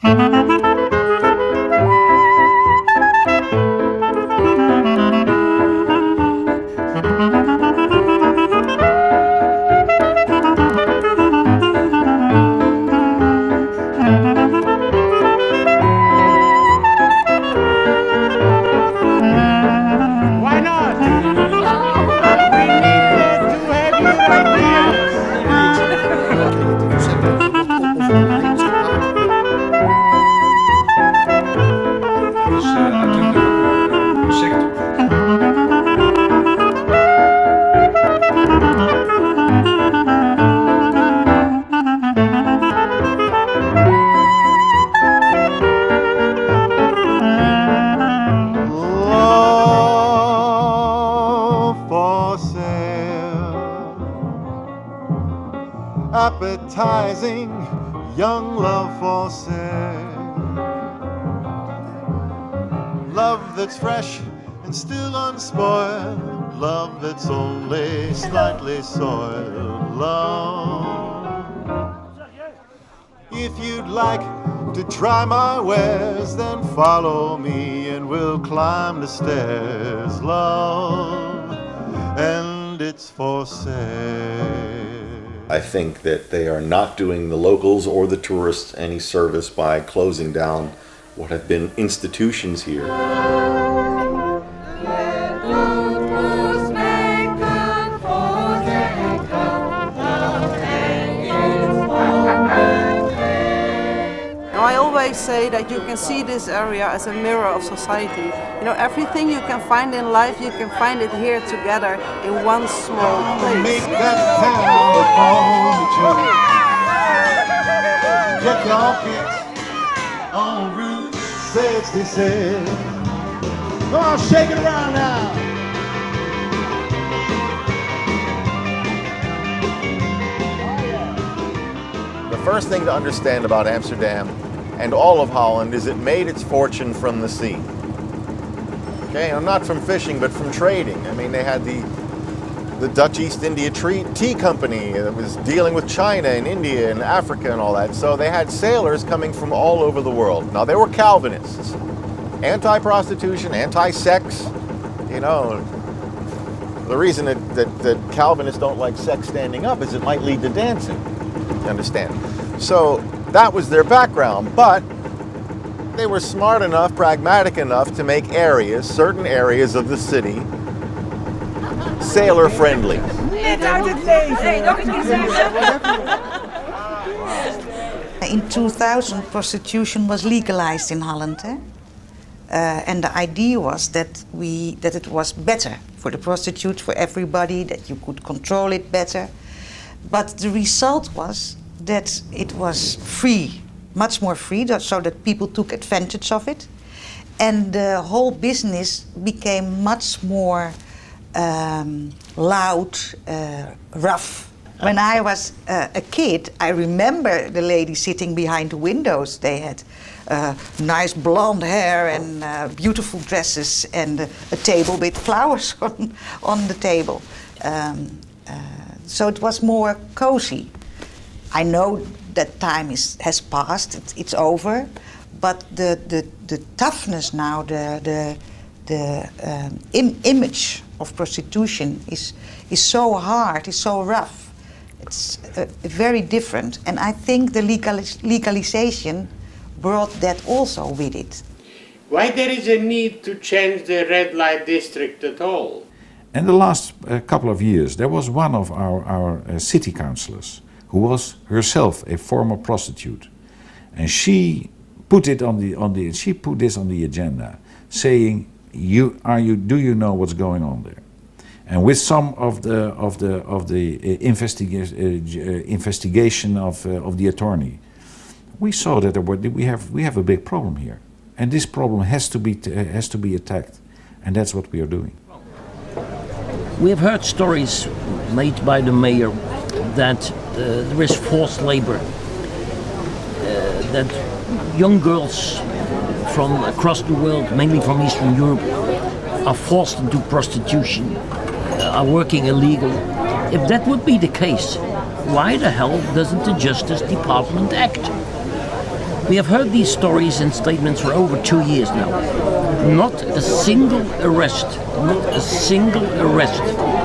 Why not? We need to have your ideas. Uitzonderlijke sector. Love for sale, appetizing young love for sale, love that's fresh and still unspoiled, love that's only slightly soiled, love. If you'd like to try my wares, then follow me and we'll climb the stairs, love, and it's for sale. I think that they are not doing the locals or the tourists any service by closing down what have been institutions here. I always say that you can see this area as a mirror of society. You know, everything you can find in life, you can find it here together in one small place. Make that California trip. Get your fix on Route 66. Come on, shake it around now. The first thing to understand about Amsterdam and all of Holland is it made its fortune from the sea. Okay, and not from fishing, but from trading. I mean, they had the Dutch East India Tea Company that was dealing with China and India and Africa and all that. So they had sailors coming from all over the world. Now, they were Calvinists, anti-prostitution, anti-sex. You know, the reason that Calvinists don't like sex standing up is it might lead to dancing. You understand? So that was their background, but they were smart enough, pragmatic enough to make certain areas of the city, sailor friendly. In 2000, prostitution was legalized in Holland, and the idea was that it was better for the prostitutes, for everybody, that you could control it better. But the result was that it was free, much more free, so that people took advantage of it. And the whole business became much more loud, rough. When I was a kid, I remember the ladies sitting behind the windows. They had nice blonde hair and beautiful dresses and a table with flowers on the table. So it was more cozy. I know that time has passed, it's over, but the toughness now, the image of prostitution is so hard, is so rough. It's very different, and I think the legalization brought that also with it. Why there is a need to change the red light district at all? In the last couple of years, there was one of our city councillors who was herself a former prostitute, and she put this on the agenda, saying, "Do you know what's going on there?" And with some of the investigation of the attorney, we saw that we have a big problem here, and this problem has to be attacked, and that's what we are doing. We have heard stories made by the mayor that there is forced labor, that young girls from across the world, mainly from Eastern Europe, are forced into prostitution, are working illegal. If that would be the case, why the hell doesn't the Justice Department act? We have heard these stories and statements for over 2 years now. Not a single arrest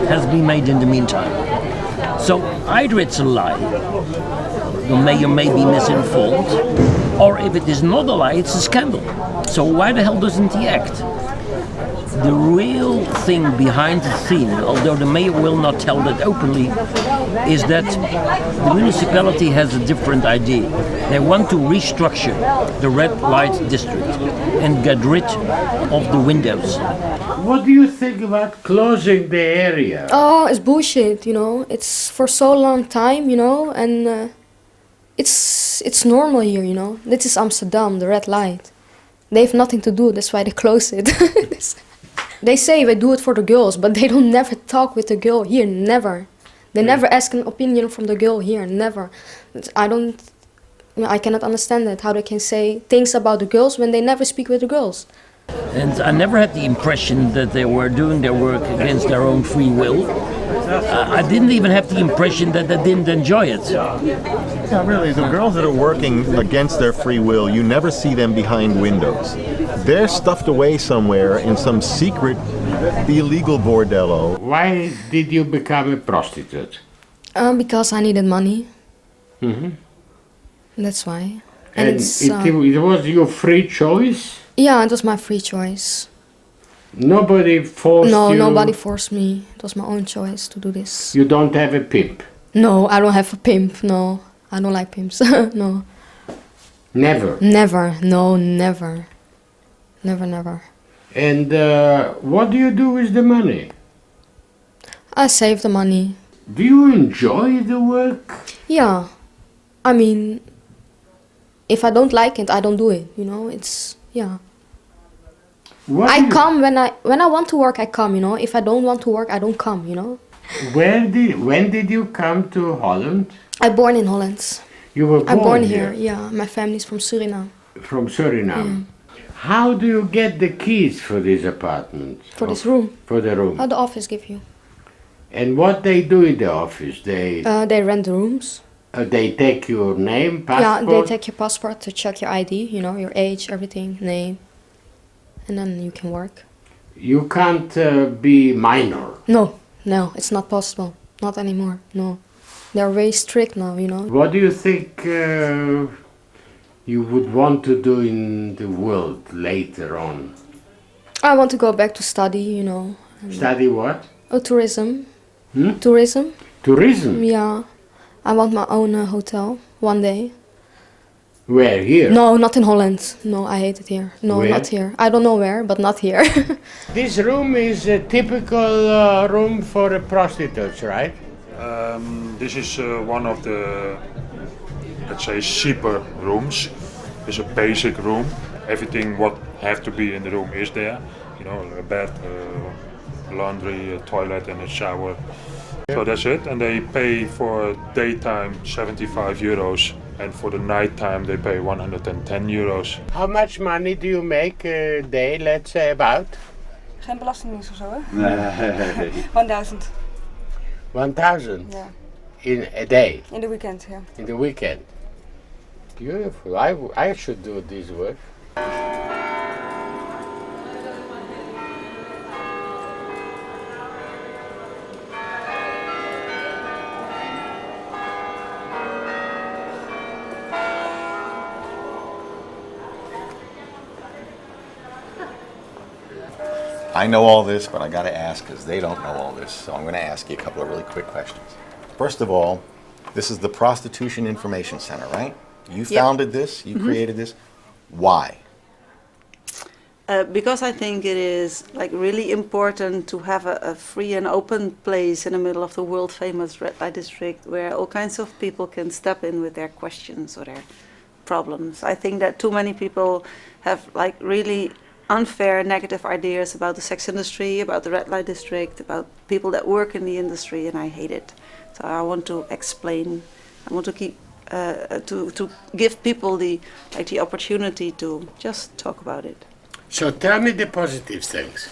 has been made in the meantime. So either it's a lie, the mayor may be misinformed, or if it is not a lie, it's a scandal. So why the hell doesn't he act? The real thing behind the scene, although the mayor will not tell that openly, is that the municipality has a different idea. They want to restructure the red light district and get rid of the windows. What do you think about closing the area? Oh, it's bullshit, you know. It's for so long time, you know, and it's normal here, you know. This is Amsterdam, the red light. They have nothing to do, that's why they close it. They say they do it for the girls, but they don't never talk with the girl here, never. They never ask an opinion from the girl here, never. I cannot understand that, how they can say things about the girls when they never speak with the girls. And I never had the impression that they were doing their work against their own free will. I didn't even have the impression that they didn't enjoy it. Yeah, really, the girls that are working against their free will, you never see them behind windows. They're stuffed away somewhere in some secret, illegal bordello. Why did you become a prostitute? Because I needed money. That's why. And it was your free choice? Yeah, it was my free choice. Nobody forced you? No, nobody forced me. It was my own choice to do this. You don't have a pimp? No, I don't have a pimp, no. I don't like pimps, no. Never? Never, no, never. Never. And what do you do with the money? I save the money. Do you enjoy the work? Yeah. I mean, if I don't like it, I don't do it, you know, it's, yeah. I come when I want to work, I come, you know. If I don't want to work, I don't come, you know. When did you come to Holland? I born in Holland. You were born I'm born here? Yeah. My family's from Suriname. From Suriname? Yeah. How do you get the keys for this apartment? For this room. For the room. Oh, the office give you. And what they do in the office? They rent the rooms. They take your name, passport? Yeah, they take your passport to check your ID, you know, your age, everything, name. And then you can work. You can't be minor? No, it's not possible. Not anymore, no. They're very strict now, you know. What do you think you would want to do in the world later on? I want to go back to study, you know. Study what? Oh, tourism. Tourism. Tourism? Yeah. I want my own hotel one day. Where? Here? No, not in Holland. No, I hate it here. No, where? Not here. I don't know where, but not here. This room is a typical room for a prostitute, right? This is one of the, let's say, cheaper rooms. It's a basic room. Everything what have to be in the room is there. You know, a bed, laundry, a toilet and a shower. So that's it. And they pay for daytime 75 euros. And for the night time they pay 110 euros. How much money do you make a day, let's say, about? Geen belastingdienst of zo, hè? Nee. 1000. 1000? Yeah. In a day? In the weekend, yeah. In the weekend. Beautiful. I should do this work. I know all this, but I got to ask because they don't know all this. So I'm going to ask you a couple of really quick questions. First of all, this is the Prostitution Information Center, right? You founded this, you created this. Why? Because I think it is like really important to have a free and open place in the middle of the world famous red light district where all kinds of people can step in with their questions or their problems. I think that too many people have like really unfair negative ideas about the sex industry, about the red light district, about people that work in the industry, and I hate it. So I want to explain, I want to keep to give people the opportunity to just talk about it. So tell me the positive things.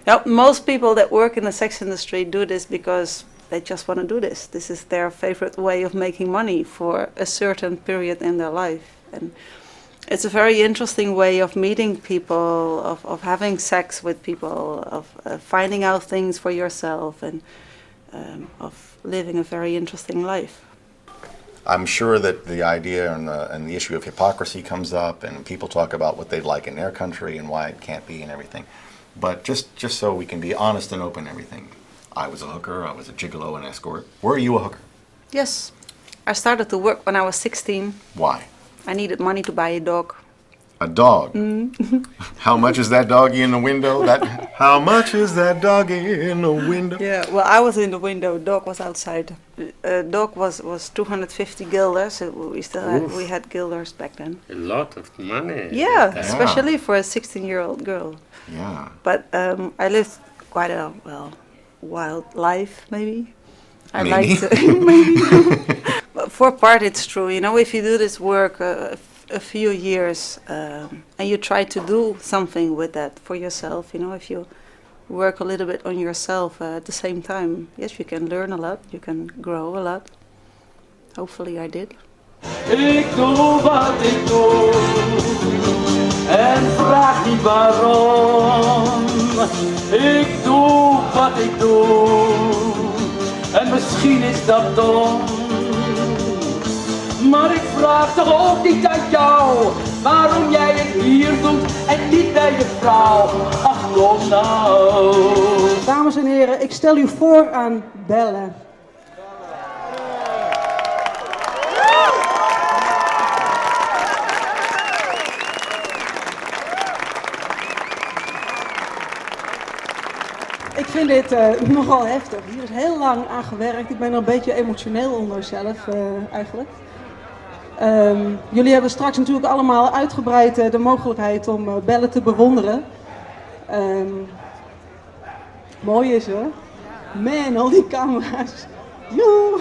Now, most people that work in the sex industry do this because they just want to do this. This is their favorite way of making money for a certain period in their life. And it's a very interesting way of meeting people, of having sex with people, of finding out things for yourself, and of living a very interesting life. I'm sure that the idea and the issue of hypocrisy comes up, and people talk about what they'd like in their country and why it can't be and everything. But just so we can be honest and open and everything, I was a hooker, I was a gigolo and escort. Were you a hooker? Yes. I started to work when I was 16. Why? I needed money to buy a dog. A dog? How much is that doggy in the window? How much is that doggy in the window? Yeah, well, I was in the window. Dog was outside. Dog was 250 guilders. We had guilders back then. A lot of money. Yeah, especially for a 16-year-old girl. Yeah. But I lived quite a wild life, maybe. I Maybe. liked maybe. But for a part, it's true. You know, if you do this work a few years and you try to do something with that for yourself, you know, if you work a little bit on yourself at the same time, yes, you can learn a lot, you can grow a lot. Hopefully I did. Ik doe wat ik doe en vraag niet waarom. Ik doe wat ik doe en misschien is dat dom. Maar ik vraag toch ook niet aan jou waarom jij het hier doet en niet bij je vrouw. Ach, kom nou. Dames en heren, ik stel u voor aan Belle. Ik vind dit nogal heftig. Hier is heel lang aan gewerkt. Ik ben er een beetje emotioneel onder zelf eigenlijk. Jullie hebben straks natuurlijk allemaal uitgebreid de mogelijkheid om Belle te bewonderen. Mooi is hoor. Man, al die camera's. Joe.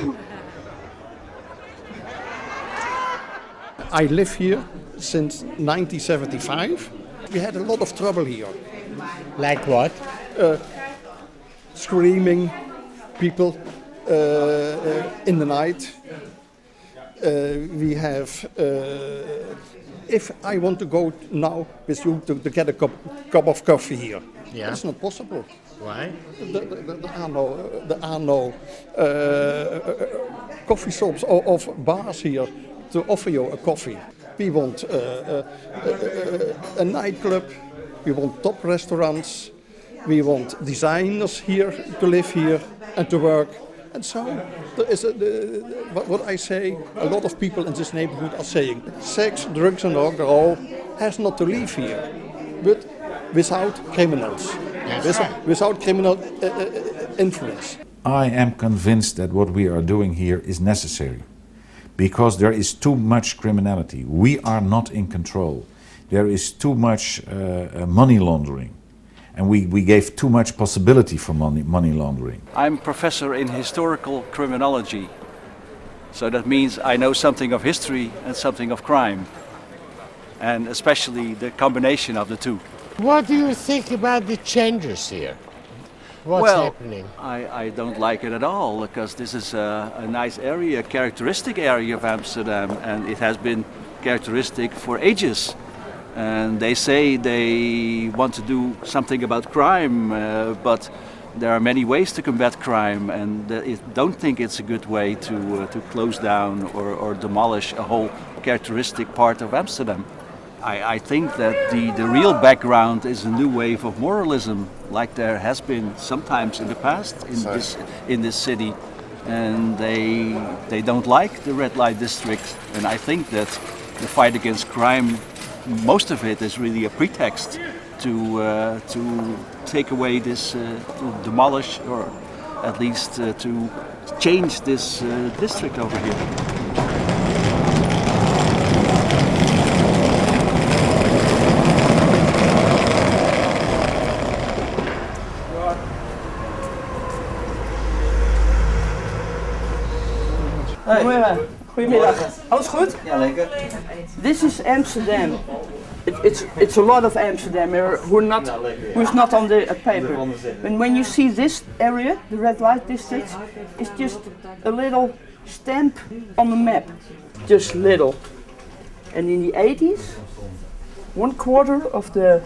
I live here since 1975. We had a lot of trouble here. Like what? Screaming, people in the night. We have, if I want to go now with you to get a cup of coffee here, that's not possible. Why? There are no coffee shops or bars here to offer you a coffee. We want a nightclub, we want top restaurants, we want designers here to live here and to work. And so, there is what I say, a lot of people in this neighborhood are saying, sex, drugs and rock and roll has not to live here, but without criminals, without criminal influence. I am convinced that what we are doing here is necessary, because there is too much criminality. We are not in control. There is too much money laundering. And we gave too much possibility for money laundering. I'm professor in historical criminology. So that means I know something of history and something of crime. And especially the combination of the two. What do you think about the changes here? What's happening? I don't like it at all, because this is a nice area, a characteristic area of Amsterdam, and it has been characteristic for ages. And they say they want to do something about crime, but there are many ways to combat crime, and I don't think it's a good way to close down or demolish a whole characteristic part of Amsterdam. I think that the real background is a new wave of moralism, like there has been sometimes in the past in this city, and they don't like the red light district, and I think that the fight against crime, most of it is really a pretext to take away this, to demolish, or at least to change this district over here. Goedemiddag. Alles goed? Ja, lekker. This is Amsterdam. it's a lot of Amsterdam who's not on the paper. And when you see this area, the red light district, it's just a little stamp on the map, just little. And in the 80s, 1/4 of the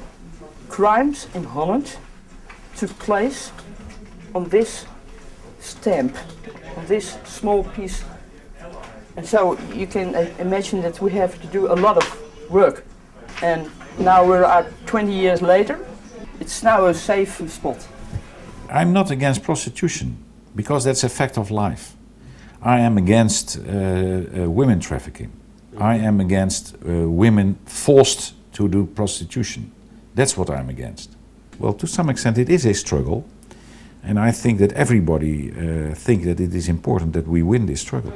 crimes in Holland took place on this stamp, on this small piece. And so you can imagine that we have to do a lot of work. And now we're at 20 years later. It's now a safe spot. I'm not against prostitution, because that's a fact of life. I am against women trafficking. I am against women forced to do prostitution. That's what I'm against. Well, to some extent it is a struggle, and I think that everybody thinks that it is important that we win this struggle.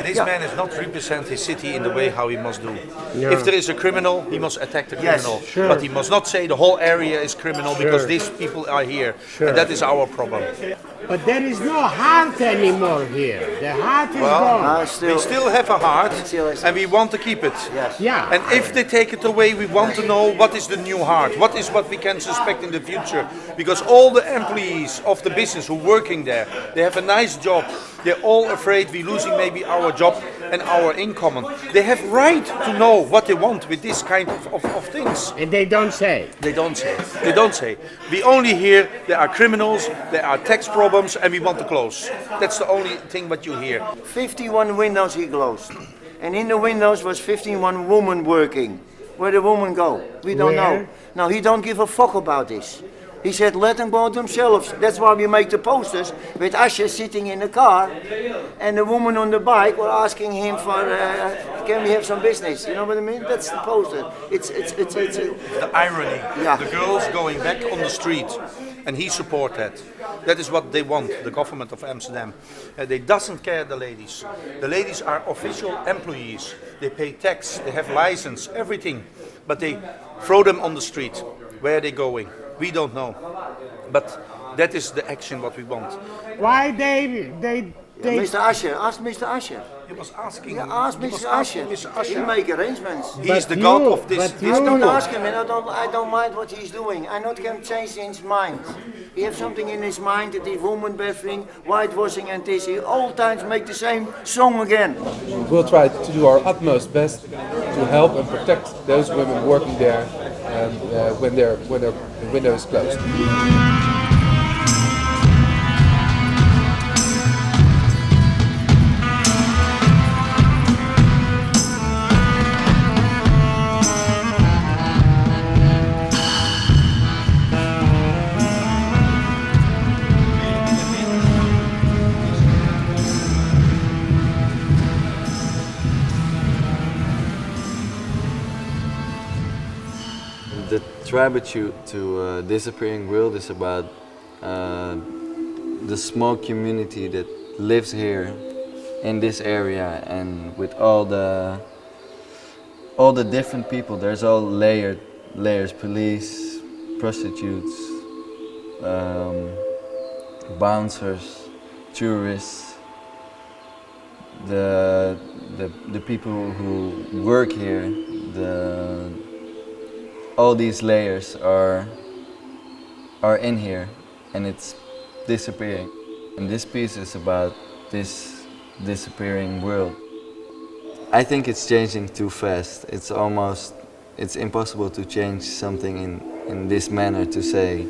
This man does not represent his city in the way how he must do. No. If there is a criminal, he must attack the criminal. Yes, sure. But he must not say the whole area is criminal because these people are here. Sure. And that is our problem. But there is no heart anymore here. The heart is gone. We still have a heart and we want to keep it. Yes. Yeah. And if they take it away, we want to know what is the new heart. What is what we can suspect in the future. Because all the employees of the business who are working there, they have a nice job. They're all afraid we're losing maybe our job and our income. They have right to know what they want with this kind of things. And they don't say. They don't say. They don't say. We only hear there are criminals, there are tax problems, and we want to close. That's the only thing what you hear. 51 windows he closed. And in the windows was 51 women working. Where the women go? We don't know. No, he don't give a fuck about this. He said, let them go themselves. That's why we make the posters with Asher sitting in the car and the woman on the bike were asking him for, can we have some business? You know what I mean? That's the poster. It's the irony. Yeah. The girls going back on the street and he support that. That is what they want, the government of Amsterdam. They doesn't care the ladies. The ladies are official employees. They pay tax, they have license, everything. But they throw them on the street. Where are they going? We don't know, but that is the action what we want. Why they Mr. Asher, ask Mr. Asher. He was asking. Yeah, ask Mr. Asher. He make arrangements. He's the god of this. Don't ask him, and I don't mind what he's doing. I not can change his mind. He has something in his mind that he's woman bathing, whitewashing, and this. He all times make the same song again. We'll try to do our utmost best to help and protect those women working there, and when the window is closed. The tribute to Disappearing World is about the small community that lives here in this area, and with all the different people. There's all layers: police, prostitutes, bouncers, tourists. The people who work here. All these layers are in here, and it's disappearing. And this piece is about this disappearing world. I think it's changing too fast. It's impossible to change something in this manner, to say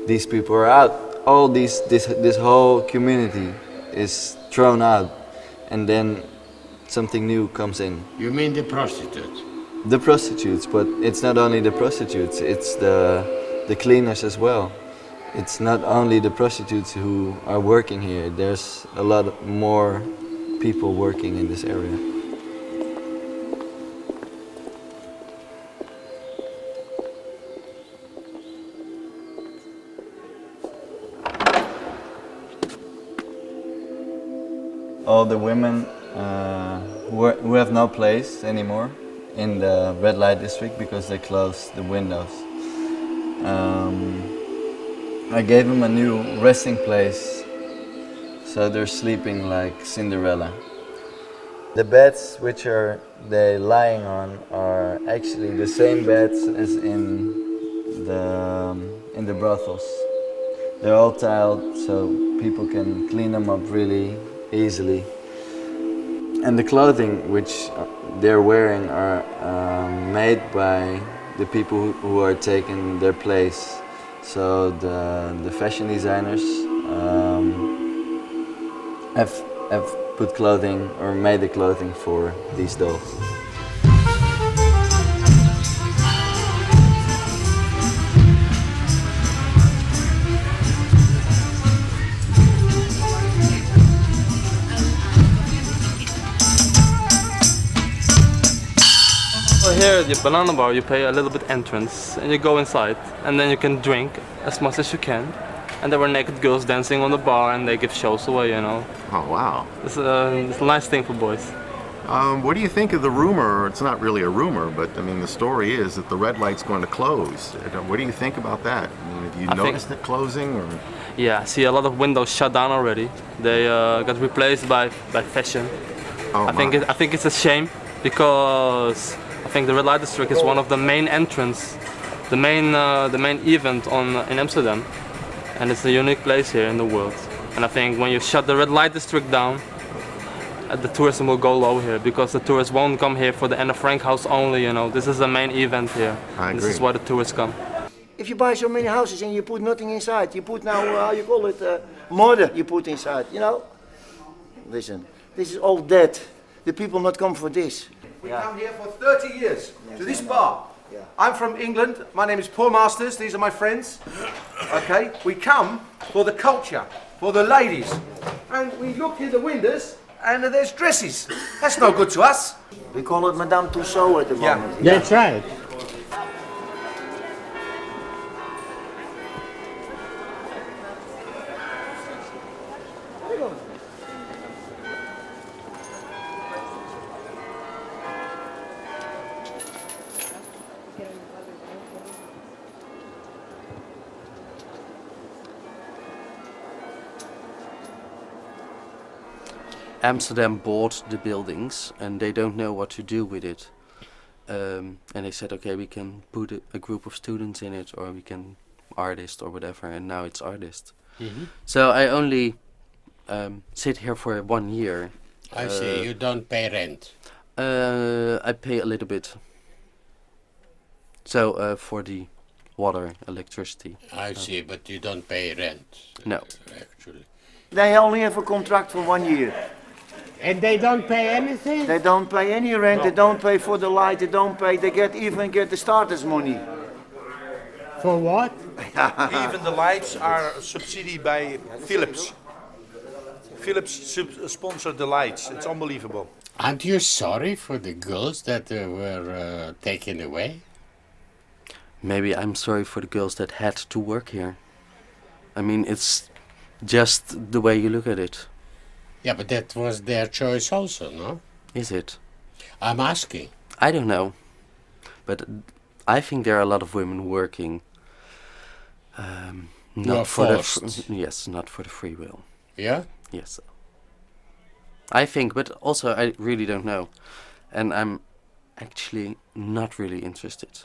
these people are out. This whole community is thrown out, and then something new comes in. You mean the prostitutes? The prostitutes, but it's not only the prostitutes, it's the cleaners as well. It's not only the prostitutes who are working here, there's a lot more people working in this area. All the women who have no place anymore in the red light district because they closed the windows. I gave them a new resting place, so they're sleeping like Cinderella. The beds which are they lying on are actually the same beds as in the brothels. They're all tiled so people can clean them up really easily. And the clothing which they're wearing are made by the people who are taking their place. So the fashion designers have put clothing or made the clothing for these dolls. Here at the banana bar you pay a little bit entrance and you go inside and then you can drink as much as you can. And there were naked girls dancing on the bar and they give shows away, you know. Oh, wow. It's a nice thing for boys. What do you think of the rumor? It's not really a rumor, but I mean the story is that the red light's going to close. What do you think about that? I mean, have you noticed it closing? Or? Yeah, I see a lot of windows shut down already. They got replaced by fashion. Oh, I think it's a shame because I think the red light district is one of the main entrance, the main event in Amsterdam, and it's a unique place here in the world. And I think when you shut the red light district down, the tourism will go low here because the tourists won't come here for the Anne Frank house only. You know, this is the main event here. I agree. This is why the tourists come. If you buy so many houses and you put nothing inside, you put now how you call it modder you put inside. You know, listen, this is all dead. The people not come for this. We come here for 30 years to this bar. I'm from England. My name is Paul Masters. These are my friends. Okay, we come for the culture, for the ladies, and we look in the windows and there's dresses. That's no good to us. We call it Madame Tussauds at the moment. That's right. Amsterdam bought the buildings and they don't know what to do with it. And they said, okay, we can put a group of students in it, or we can artist or whatever, and now it's artist. So I only sit here for 1 year. I see, you don't pay rent. I pay a little bit. So for the water, electricity. I see, but you don't pay rent. No. Actually. They only have a contract for 1 year. And they don't pay anything? They don't pay any rent, they don't pay for the light, they don't pay, they even get the starters money. For what? Even the lights are subsidized by Philips. Philips sponsored the lights. It's unbelievable. Aren't you sorry for the girls that were taken away? Maybe I'm sorry for the girls that had to work here. I mean, it's just the way you look at it. Yeah, but that was their choice also, no? Is it? I'm asking. I don't know. But I think there are a lot of women working not for yes, not for the free will. Yeah? Yes. I think, but also I really don't know. And I'm actually not really interested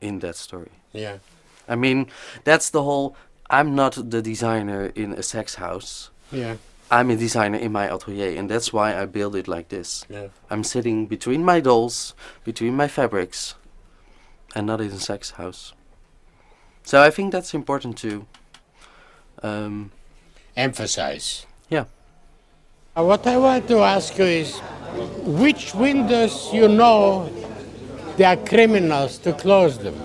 in that story. Yeah. I mean, that's the whole... I'm not the designer in a sex house. Yeah. I'm a designer in my atelier, and that's why I build it like this. Yeah. I'm sitting between my dolls, between my fabrics, and not in a sex house. So I think that's important to emphasize. Yeah. What I want to ask you is, which windows you know they are criminals to close them?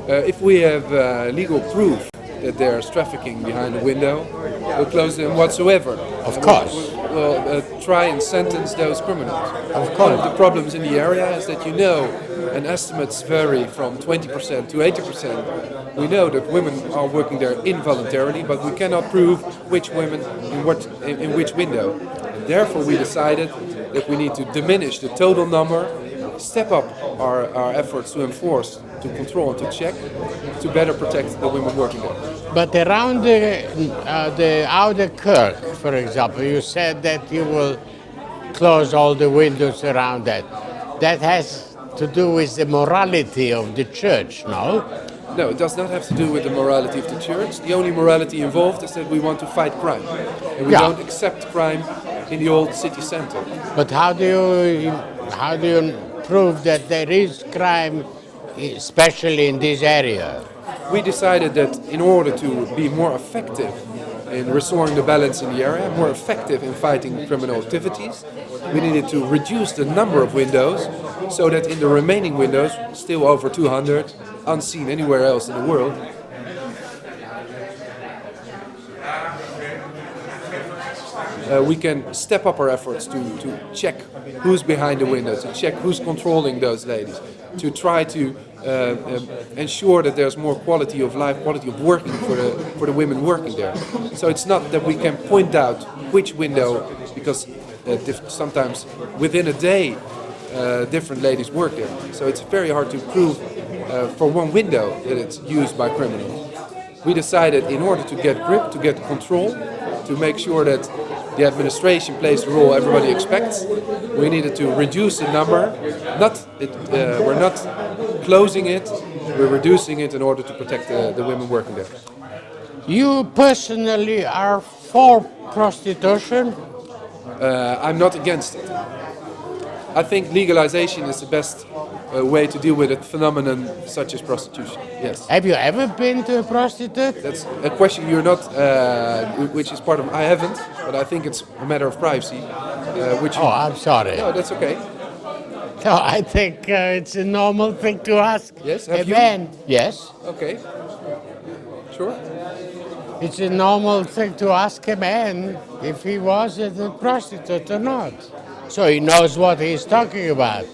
If we have legal proof that there's trafficking behind the window, we'll close them whatsoever. Of course. We'll try and sentence those criminals. Of course. One of the problems in the area is that and estimates vary from 20% to 80%. We know that women are working there involuntarily, but we cannot prove which women in which window. And therefore we decided that we need to diminish the total number, step up our efforts to enforce, to control and to check, to better protect the women working there. But around the outer Kirk, for example, you said that you will close all the windows around that. That has to do with the morality of the church, no? No, it does not have to do with the morality of the church. The only morality involved is that we want to fight crime. And we don't accept crime in the old city center. But how do you prove that there is crime, especially in this area? We decided that in order to be more effective in restoring the balance in the area, more effective in fighting criminal activities, we needed to reduce the number of windows so that in the remaining windows, still over 200, unseen anywhere else in the world, we can step up our efforts to check who's behind the window, to check who's controlling those ladies, to try to ensure that there's more quality of life, quality of working for the women working there. So it's not that we can point out which window, because sometimes within a day different ladies work there. So it's very hard to prove for one window that it's used by criminals. We decided in order to get grip, to get control, to make sure that the administration plays the role everybody expects, we needed to reduce the number. We're not closing it, we're reducing it in order to protect the women working there. You personally are for prostitution? I'm not against it. I think legalization is the best way to deal with a phenomenon such as prostitution. Yes. Have you ever been to a prostitute? That's a question you're not, which is part of. I haven't, but I think it's a matter of privacy. I'm sorry. No, that's okay. No, I think it's a normal thing to ask. Yes, a man. Yes. Okay. Sure. It's a normal thing to ask a man if he was a prostitute or not. So he knows what he's talking about.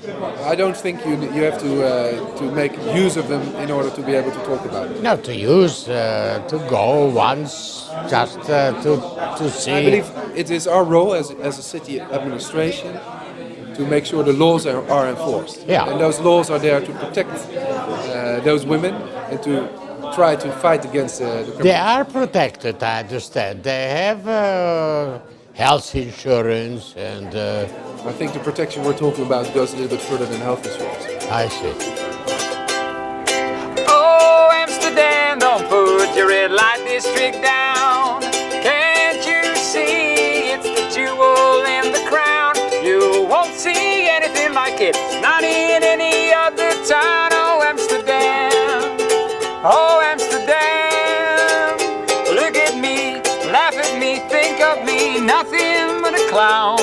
I don't think you have to make use of them in order to be able to talk about it. No, to use, to go once, just to see. I believe it is our role as a city administration to make sure the laws are enforced. Yeah. And those laws are there to protect those women and to try to fight against the criminals. They are protected, I understand. They have health insurance and... I think the protection we're talking about goes a little bit further than health insurance. I see. Oh, Amsterdam, don't put your red light district down. Can't you see it's the jewel in the crown? You won't see anything like it, not in any other town. Oh, Amsterdam, oh, Amsterdam. Look at me, laugh at me, think of me, nothing but a clown.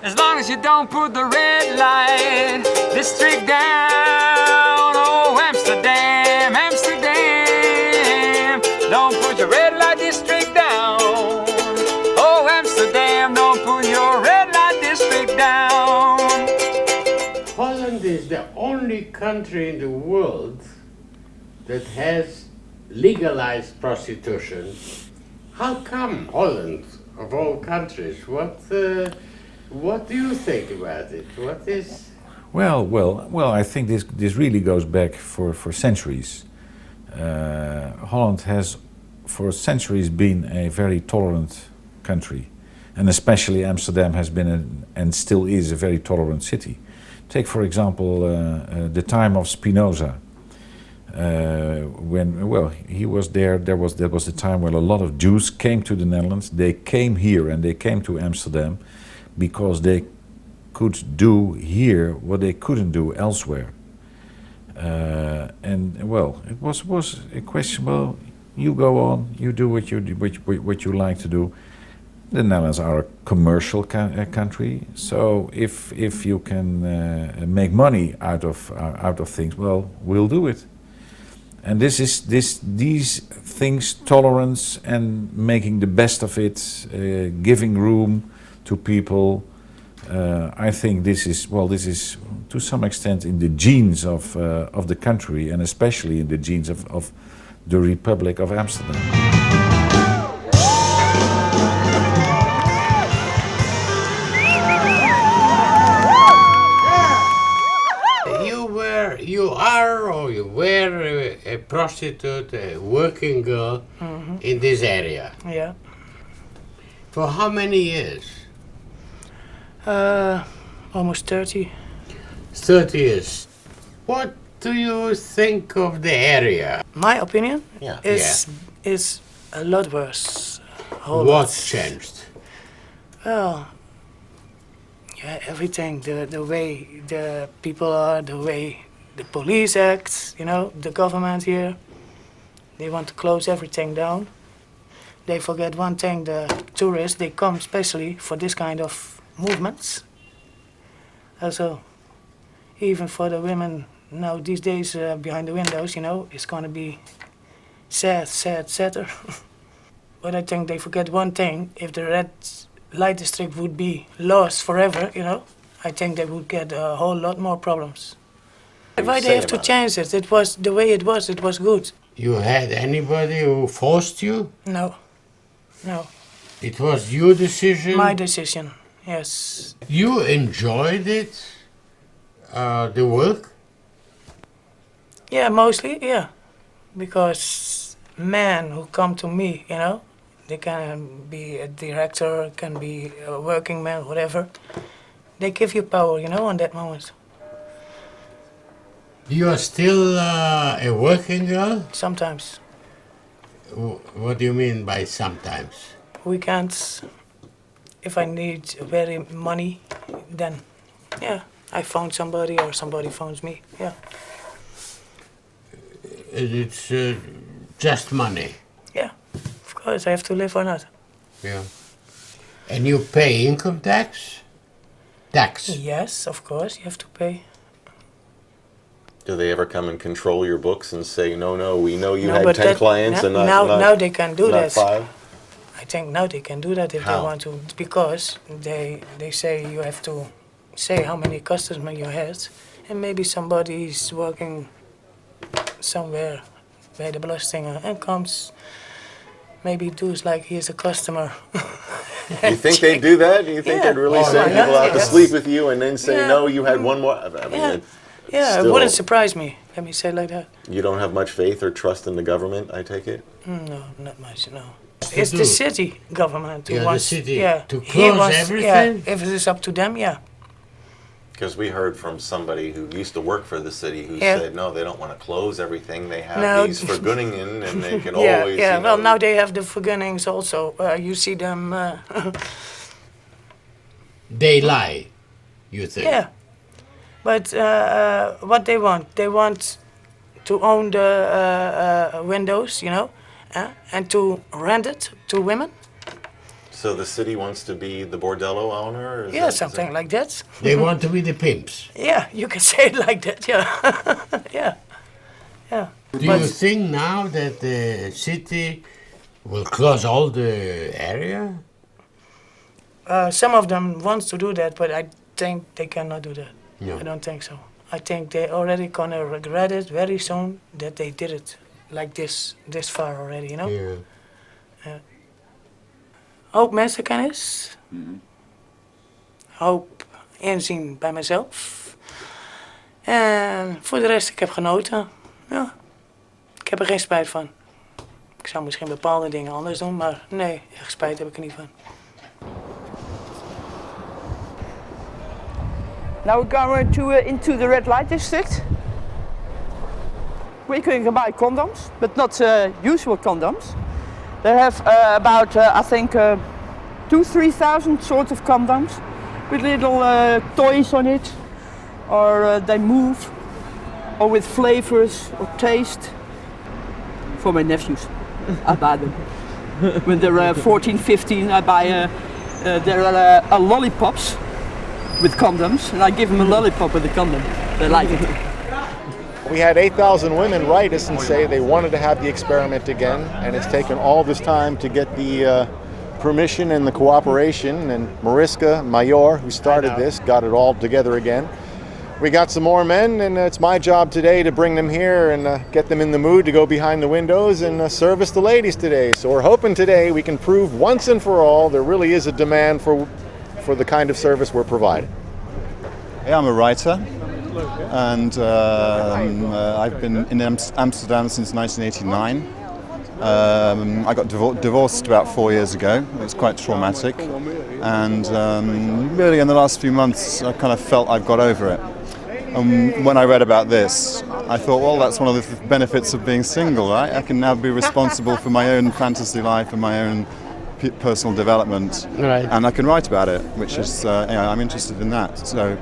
As long as you don't put the red light district down. Oh, Amsterdam, Amsterdam, don't put your red light district down. Oh, Amsterdam, don't put your red light district down. Holland is the only country in the world that has legalized prostitution. How come Holland, of all countries? What do you think about it? What is... Well, I think this really goes back for centuries. Holland has for centuries been a very tolerant country, and especially Amsterdam has been and still is a very tolerant city. Take for example the time of Spinoza. When he was there, there was the time when a lot of Jews came to the Netherlands. They came here and they came to Amsterdam because they could do here what they couldn't do elsewhere. It was a question. Well, you go on, you do what you like to do. The Netherlands are a commercial country, so if you can make money out of things, well, we'll do it. And these things, tolerance and making the best of it, giving room to people. I think this is to some extent in the genes of the country, and especially in the genes of the Republic of Amsterdam. You were a prostitute, a working girl in this area. Yeah. For how many years? Almost 30. 30 years. What do you think of the area? My opinion Yeah. is a lot worse. A whole lot. What's changed? Well, yeah, everything. The way the people are, the way the police act, you know, the government here. They want to close everything down. They forget one thing, the tourists, they come especially for this kind of movements. Also, even for the women now these days behind the windows, you know, it's gonna be sadder. But I think they forget one thing, if the red light district would be lost forever, you know, I think they would get a whole lot more problems. Why they have to change it? It was the way it was good. You had anybody who forced you? No. It was your decision? My decision, yes. You enjoyed it? The work? Yeah, mostly, yeah. Because men who come to me, you know, they can be a director, can be a working man, whatever. They give you power, you know, on that moment. You are still a working girl? Sometimes. What do you mean by sometimes? Weekends, if I need very money, then, yeah, I found somebody or somebody phones me, yeah. It's just money? Yeah, of course, I have to live or not. Yeah. And you pay income tax? Yes, of course, you have to pay. Do they ever come and control your books and say, no, we know you No, had but 10 that- clients and not now they can do not that. 5? I think now they can do that if How? they want to, because they say you have to say how many customers you had, and maybe somebody's working somewhere bij de belastingen and comes, maybe does like he's a customer. You think they do that? Do you think they'd really send yeah, people out to yes. sleep with you and then say, Yeah. no, you had one more? I mean, Yeah. it Yeah, still- it wouldn't surprise me. Let me say it like that. You don't have much faith or trust in the government, I take it? No, not much. No. It's the city government who Yeah, the wants. city to he close wants- everything? Yeah, if it is up to them, yeah. Because we heard from somebody who used to work for the city who Yeah. said, no, they don't want to close everything. They have No. these vergunningen and they can Yeah, always, yeah. you Well, know, now they have the vergunnings also. You see them. They lie, you think? Yeah, but what they want to own the windows, you know, and to rent it to women. So the city wants to be the bordello owner? Or is Yeah, that- something like that. They want to be the pimps? Yeah, you can say it like that. Yeah, yeah. Do you think now that the city will close all the area? Some of them wants to do that, but I think they cannot do that. No. I don't think so. I think they already gonna regret it very soon that they did it like this far already, you know? Yeah. Hoop mensenkennis. Hoop inzien bij mezelf. En voor de rest, ik heb genoten. Ja. Ik heb er geen spijt van. Ik zou misschien bepaalde dingen anders doen, maar nee, echt spijt heb ik er niet van. Now we're going into the red light district. We can buy condoms, but not usual condoms. They have about, I think, 2,000-3,000 sorts of condoms with little toys on it, or they move, or with flavors or taste. For my nephews, I buy them. When they're 14, 15, I buy lollipops with condoms, and I give them a lollipop with a condom. They like it. We had 8,000 women write us and say they wanted to have the experiment again, and it's taken all this time to get the permission and the cooperation, and Mariska Major, who started this, got it all together again. We got some more men, and it's my job today to bring them here and get them in the mood to go behind the windows and service the ladies today. So we're hoping today we can prove once and for all there really is a demand for the kind of service we're providing. Hey, I'm a writer, and I've been in Amsterdam since 1989. I got divorced about 4 years ago. It was quite traumatic, and really in the last few months I kind of felt I've got over it. When I read about this, I thought, well, that's one of the benefits of being single, right? I can now be responsible for my own fantasy life and my own personal development, right. And I can write about it, which is, I'm interested in that. So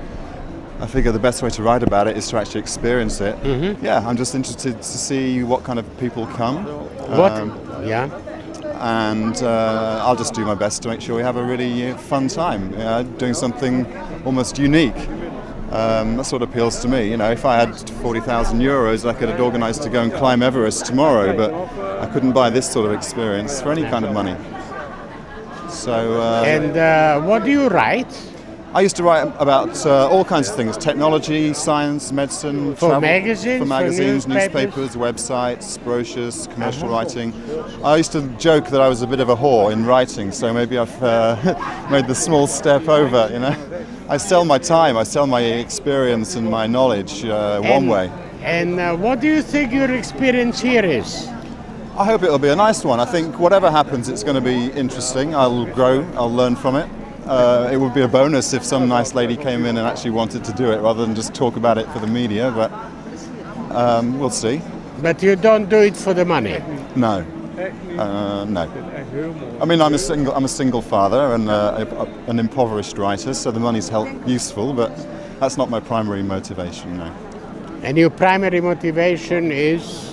I figure the best way to write about it is to actually experience it. Mm-hmm. Yeah, I'm just interested to see what kind of people come. Yeah. And I'll just do my best to make sure we have a really fun time, doing something almost unique. That's what appeals to me. You know, if I had 40,000 euros, I could have organised to go and climb Everest tomorrow, but I couldn't buy this sort of experience for any kind of money. So. And what do you write? I used to write about all kinds of things: technology, science, medicine, for travel, magazines, for magazines, newspapers, websites, brochures, commercial writing. I used to joke that I was a bit of a whore in writing, so maybe I've made the small step over. You know, I sell my time, I sell my experience and my knowledge one way. And what do you think your experience here is? I hope it'll be a nice one. I think whatever happens, it's going to be interesting. I'll grow, I'll learn from it. It would be a bonus if some nice lady came in and actually wanted to do it rather than just talk about it for the media, but we'll see. But you don't do it for the money? No. No. I mean, I'm a single father and an impoverished writer, so the money's useful, but that's not my primary motivation, no. And your primary motivation is?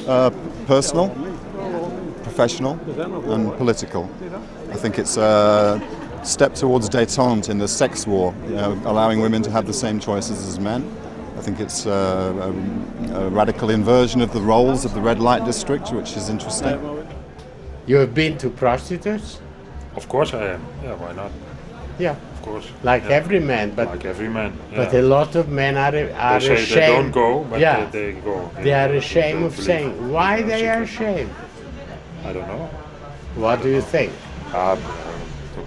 Personal, professional, and political. I think it's step towards détente in the sex war, allowing women to have the same choices as men. I think it's a radical inversion of the roles of the red light district, which is interesting. You have been to prostitutes? Of course I am. Yeah, why not? Yeah. Of course. Like every man, but like every man. Yeah. But a lot of men are they say ashamed. they don't go, but yeah. they go. They are ashamed of saying. Why they are ashamed? I don't know. What do you think?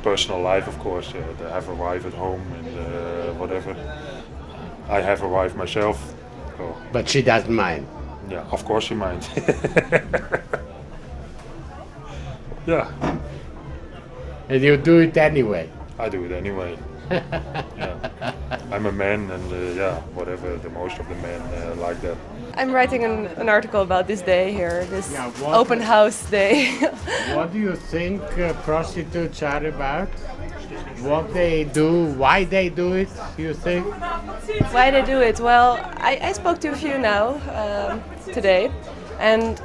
Personal life, of course. They have a wife at home and whatever. I have a wife myself. So. But she doesn't mind. Yeah, of course she minds. Yeah. And you do it anyway? I do it anyway. Yeah. I'm a man and whatever, the most of the men like that. I'm writing an article about this day here, this open house day. What do you think prostitutes are about? What they do, why they do it, you think? Why they do it? Well, I spoke to a few now today, and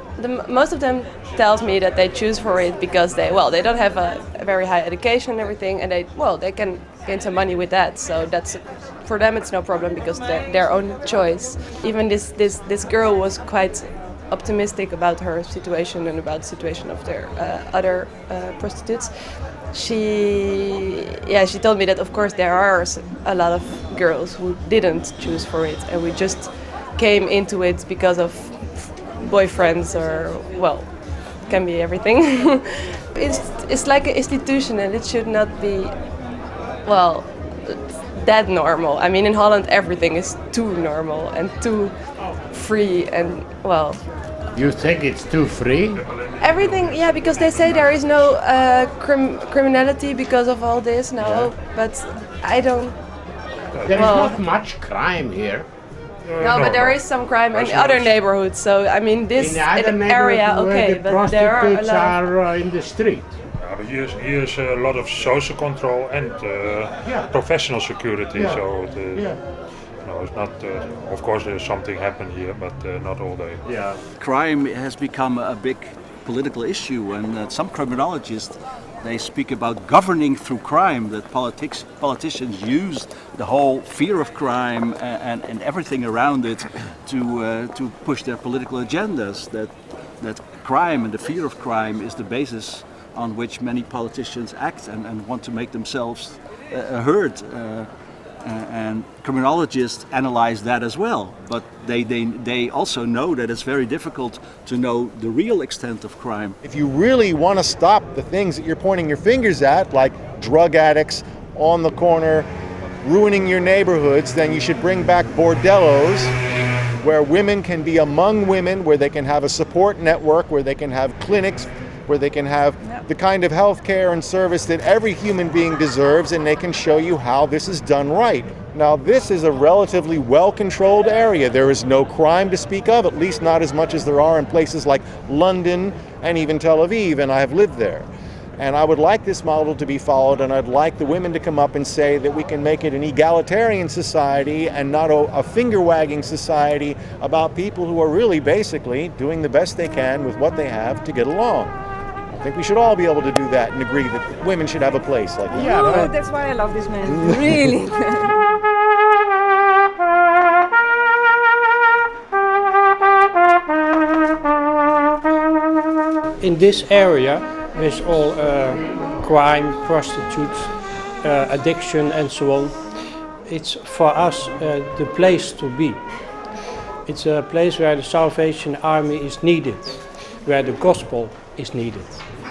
most of them tells me that they choose for it because they don't have a very high education and everything, and they can gain some money with that. So that's for them it's no problem because their own choice. Even this girl was quite optimistic about her situation and about the situation of their other prostitutes. She told me that of course there are a lot of girls who didn't choose for it, and we just came into it because of boyfriends or can be everything. It's like an institution and it should not be that normal. I mean, in Holland everything is too normal and too free and You think it's too free? Everything, yeah, because they say there is no criminality because of all this now, Yeah. but I don't. There is not much crime here. No, but there is some crime in other neighborhoods. So I mean, this in area, okay, the but there are a prostitutes lot. are in the street. But here's a lot of social control and professional security. Yeah. So it's not. Of course, there's something happen here, but not all day. Yeah. Crime has become a big political issue, and some criminologists they speak about governing through crime. That politicians use the whole fear of crime and everything around it to push their political agendas. That crime and the fear of crime is the basis on which many politicians act and want to make themselves heard. And criminologists analyze that as well, but they also know that it's very difficult to know the real extent of crime. If you really want to stop the things that you're pointing your fingers at, like drug addicts on the corner ruining your neighborhoods, then you should bring back bordellos where women can be among women, where they can have a support network, where they can have clinics where they can have the kind of health care and service that every human being deserves, and they can show you how this is done right. Now, this is a relatively well-controlled area. There is no crime to speak of, at least not as much as there are in places like London and even Tel Aviv, and I have lived there. And I would like this model to be followed, and I'd like the women to come up and say that we can make it an egalitarian society and not a finger-wagging society about people who are really basically doing the best they can with what they have to get along. I think we should all be able to do that and agree that women should have a place like that. Yeah, right. That's why I love this man, really. In this area, with all crime, prostitutes, addiction and so on, it's for us the place to be. It's a place where the Salvation Army is needed, where the gospel is needed.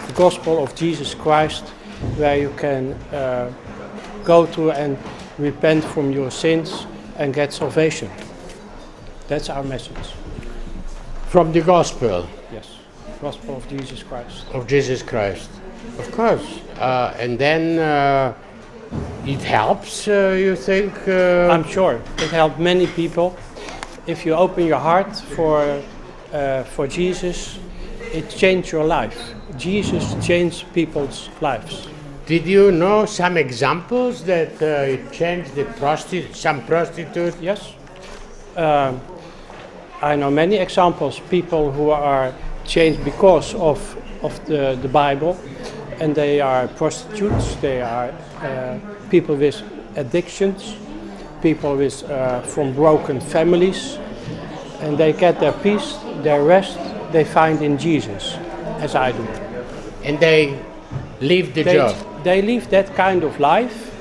The gospel of Jesus Christ, where you can go to and repent from your sins and get salvation. That's our message. From the gospel? Yes, gospel of Jesus Christ. Of Jesus Christ, of course. And then it helps, you think? I'm sure it helped many people. If you open your heart for Jesus, it changed your life. Jesus changed people's lives. Did you know some examples that it changed some prostitutes? Yes. I know many examples, people who are changed because of the Bible, and they are prostitutes, they are people with addictions, people with from broken families, and they get their peace, their rest, they find in Jesus, as I do. And they leave the job? They leave that kind of life,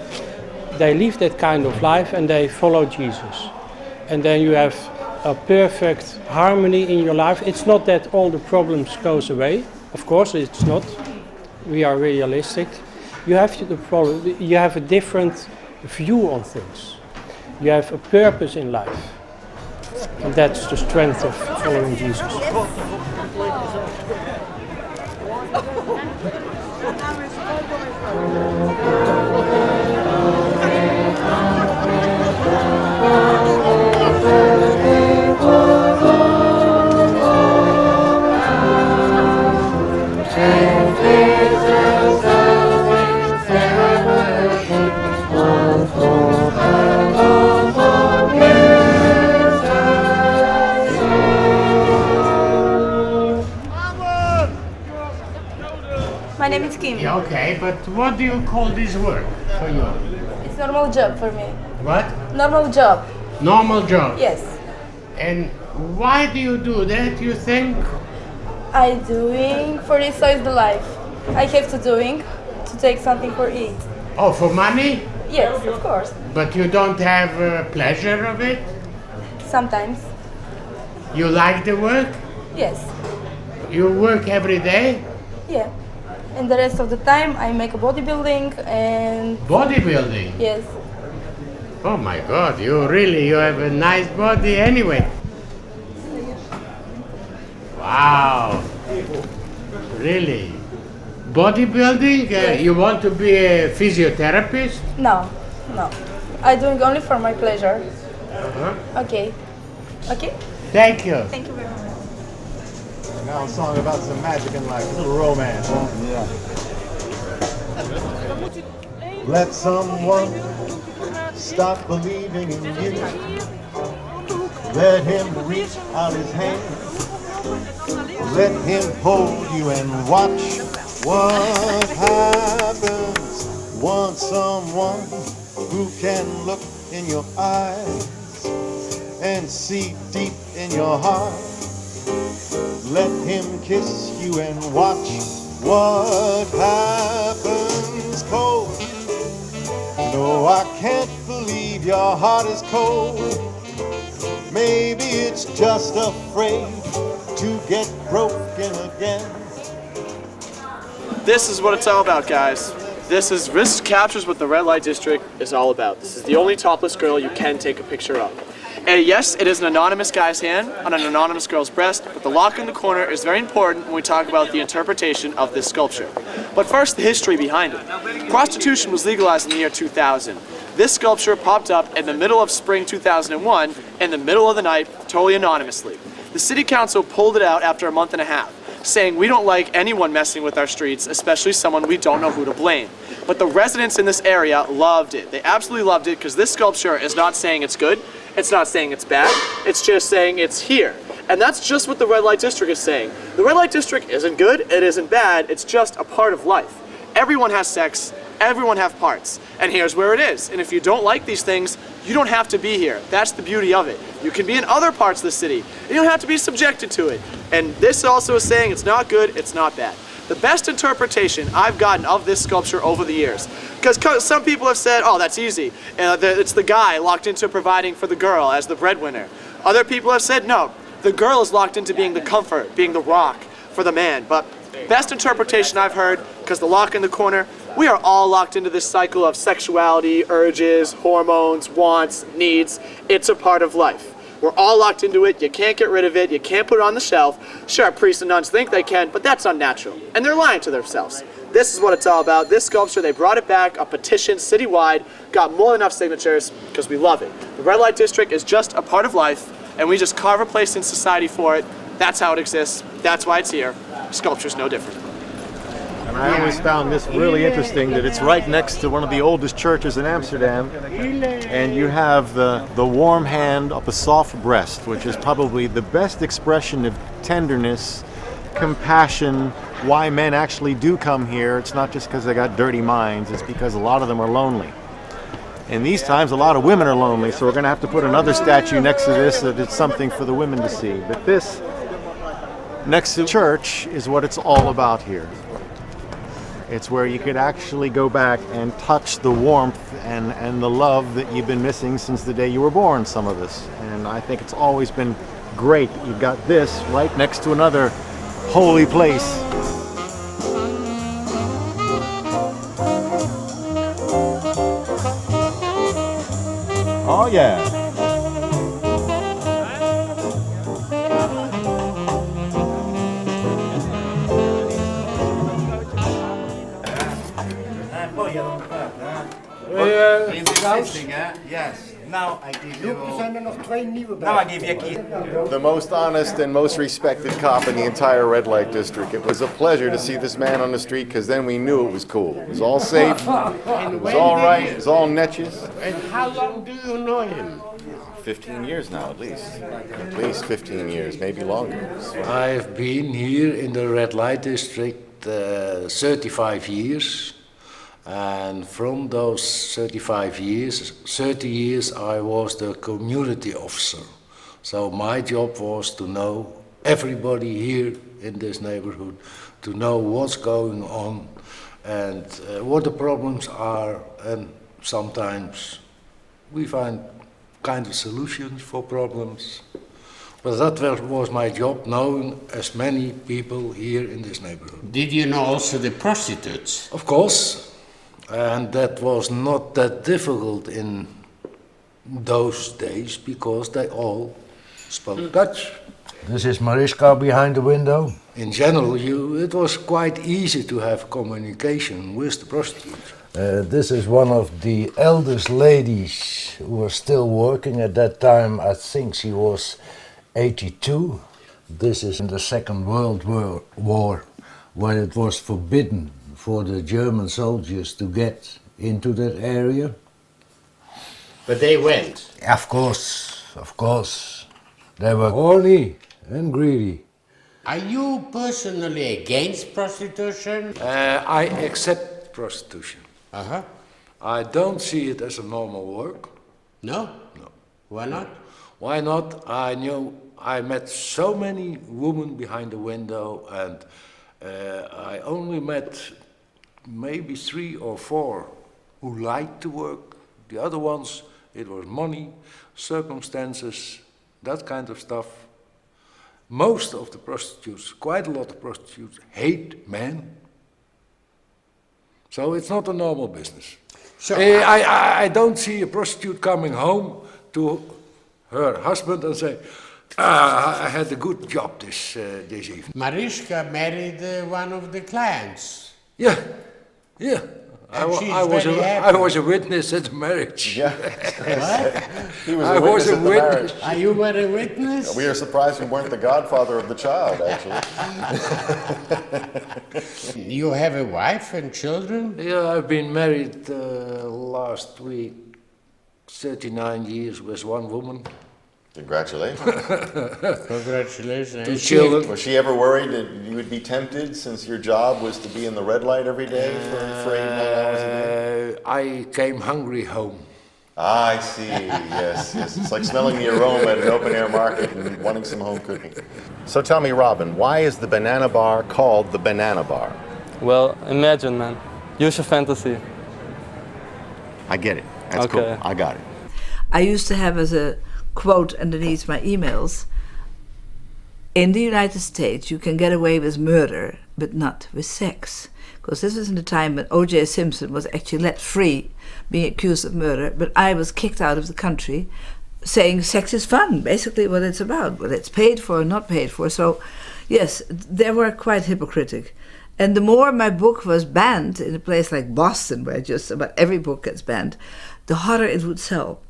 and they follow Jesus. And then you have a perfect harmony in your life. It's not that all the problems goes away. Of course, it's not. We are realistic. You have a different view on things. You have a purpose in life. And that's the strength of following Jesus. My name is Kim. Yeah, okay, but what do you call this work for you? It's normal job for me. What? Normal job. Normal job? Yes. And why do you do that, you think? I doing for this, so is the life. I have to doing to take something for eat. Oh, for money? Yes, of course. But you don't have pleasure of it? Sometimes. You like the work? Yes. You work every day? Yeah. And the rest of the time I make a bodybuilding and... Bodybuilding? Yes. Oh my God, you have a nice body anyway. Wow. Really? Bodybuilding? Yes. You want to be a physiotherapist? No. I doing only for my pleasure. Uh-huh. Okay. Okay? Thank you. Thank you very much. Now a song about some magic and life, a little romance. Yeah. Let someone stop believing in you. Let him reach out his hand. Let him hold you and watch what happens. Want someone who can look in your eyes and see deep in your heart. Let him kiss you and watch what happens. Cold. No, I can't believe your heart is cold. Maybe it's just afraid to get broken again. This is what it's all about, guys. This captures what the red light district is all about. This is the only topless girl you can take a picture of. Yes, it is an anonymous guy's hand on an anonymous girl's breast, but the lock in the corner is very important when we talk about the interpretation of this sculpture. But first, the history behind it. Prostitution was legalized in the year 2000. This sculpture popped up in the middle of spring 2001, in the middle of the night, totally anonymously. The city council pulled it out after a month and a half, saying we don't like anyone messing with our streets, especially someone we don't know who to blame. But the residents in this area loved it. They absolutely loved it because this sculpture is not saying it's good, it's not saying it's bad, it's just saying it's here. And that's just what the red light district is saying. The red light district isn't good, it isn't bad, it's just a part of life. Everyone has sex, everyone has parts, and here's where it is. And if you don't like these things, you don't have to be here. That's the beauty of it. You can be in other parts of the city. You don't have to be subjected to it. And this also is saying it's not good, it's not bad. The best interpretation I've gotten of this sculpture over the years, because some people have said, oh, that's easy. It's the guy locked into providing for the girl as the breadwinner. Other people have said, no, the girl is locked into being the comfort, being the rock for the man. But best interpretation I've heard, because the lock in the corner, we are all locked into this cycle of sexuality, urges, hormones, wants, needs. It's a part of life. We're all locked into it. You can't get rid of it. You can't put it on the shelf. Sure, priests and nuns think they can, but that's unnatural. And they're lying to themselves. This is what it's all about. This sculpture, they brought it back, a petition citywide, got more than enough signatures because we love it. The red light district is just a part of life, and we just carve a place in society for it. That's how it exists. That's why it's here. Sculpture's no different. And I always found this really interesting, that it's right next to one of the oldest churches in Amsterdam, and you have the warm hand of the soft breast, which is probably the best expression of tenderness, compassion, why men actually do come here. It's not just because they got dirty minds, it's because a lot of them are lonely. In these times, a lot of women are lonely, so we're going to have to put another statue next to this so that it's something for the women to see. But this, next to church, is what it's all about here. It's where you could actually go back and touch the warmth and the love that you've been missing since the day you were born, some of us. And I think it's always been great that you've got this right next to another holy place. Oh yeah. Yes. Now I give you. Now I give you a key. The most honest and most respected cop in the entire red light district. It was a pleasure to see this man on the street, because then we knew it was cool. It was all safe. It was all right. It was all netches. And how long do you know him? 15 years now, at least. At least 15 years, maybe longer. I've been here in the red light district 35 years. And from those 35 years, 30 years I was the community officer. So my job was to know everybody here in this neighborhood, to know what's going on and what the problems are, and sometimes we find kind of solutions for problems. But that was my job, knowing as many people here in this neighborhood. Did you know also the prostitutes? Of course. And that was not that difficult in those days because they all spoke Dutch. This is Mariska behind the window. In general, it was quite easy to have communication with the prostitutes. This is one of the eldest ladies who was still working at that time. I think she was 82. This is in the Second World War, where it was forbidden for the German soldiers to get into that area. But they went? Of course. They were horny and greedy. Are you personally against prostitution? I accept prostitution. Uh-huh. I don't see it as a normal work. No? No. Why not? Why not? I met so many women behind the window, and I only met maybe 3 or 4 who liked to work. The other ones, it was money, circumstances, that kind of stuff. Most of the prostitutes, quite a lot of prostitutes, hate men. So it's not a normal business. So I don't see a prostitute coming home to her husband and say, I had a good job this evening. Mariska married one of the clients. Yeah. I was a witness at the marriage. Yeah. What? He was a witness at the marriage. Are you were a witness? We are surprised we weren't the godfather of the child, actually. You have a wife and children? Yeah, I've been married last week, 39 years with one woman. Congratulations. Congratulations. 2 children. Was she ever worried that you would be tempted, since your job was to be in the red light every day for 8 or 9 hours a day? I came hungry home. I see, yes. It's like smelling the aroma at an open-air market and wanting some home cooking. So tell me, Robin, why is the banana bar called the banana bar? Well, imagine, man. Use your fantasy. I get it. That's okay. Cool. I got it. I used to have as a quote underneath my emails, in the United States you can get away with murder, but not with sex. Because this was in the time when O.J. Simpson was actually let free, being accused of murder, but I was kicked out of the country, saying sex is fun, basically what it's about, whether it's paid for or not paid for. So, yes, they were quite hypocritic. And the more my book was banned in a place like Boston, where just about every book gets banned, the harder it would sell.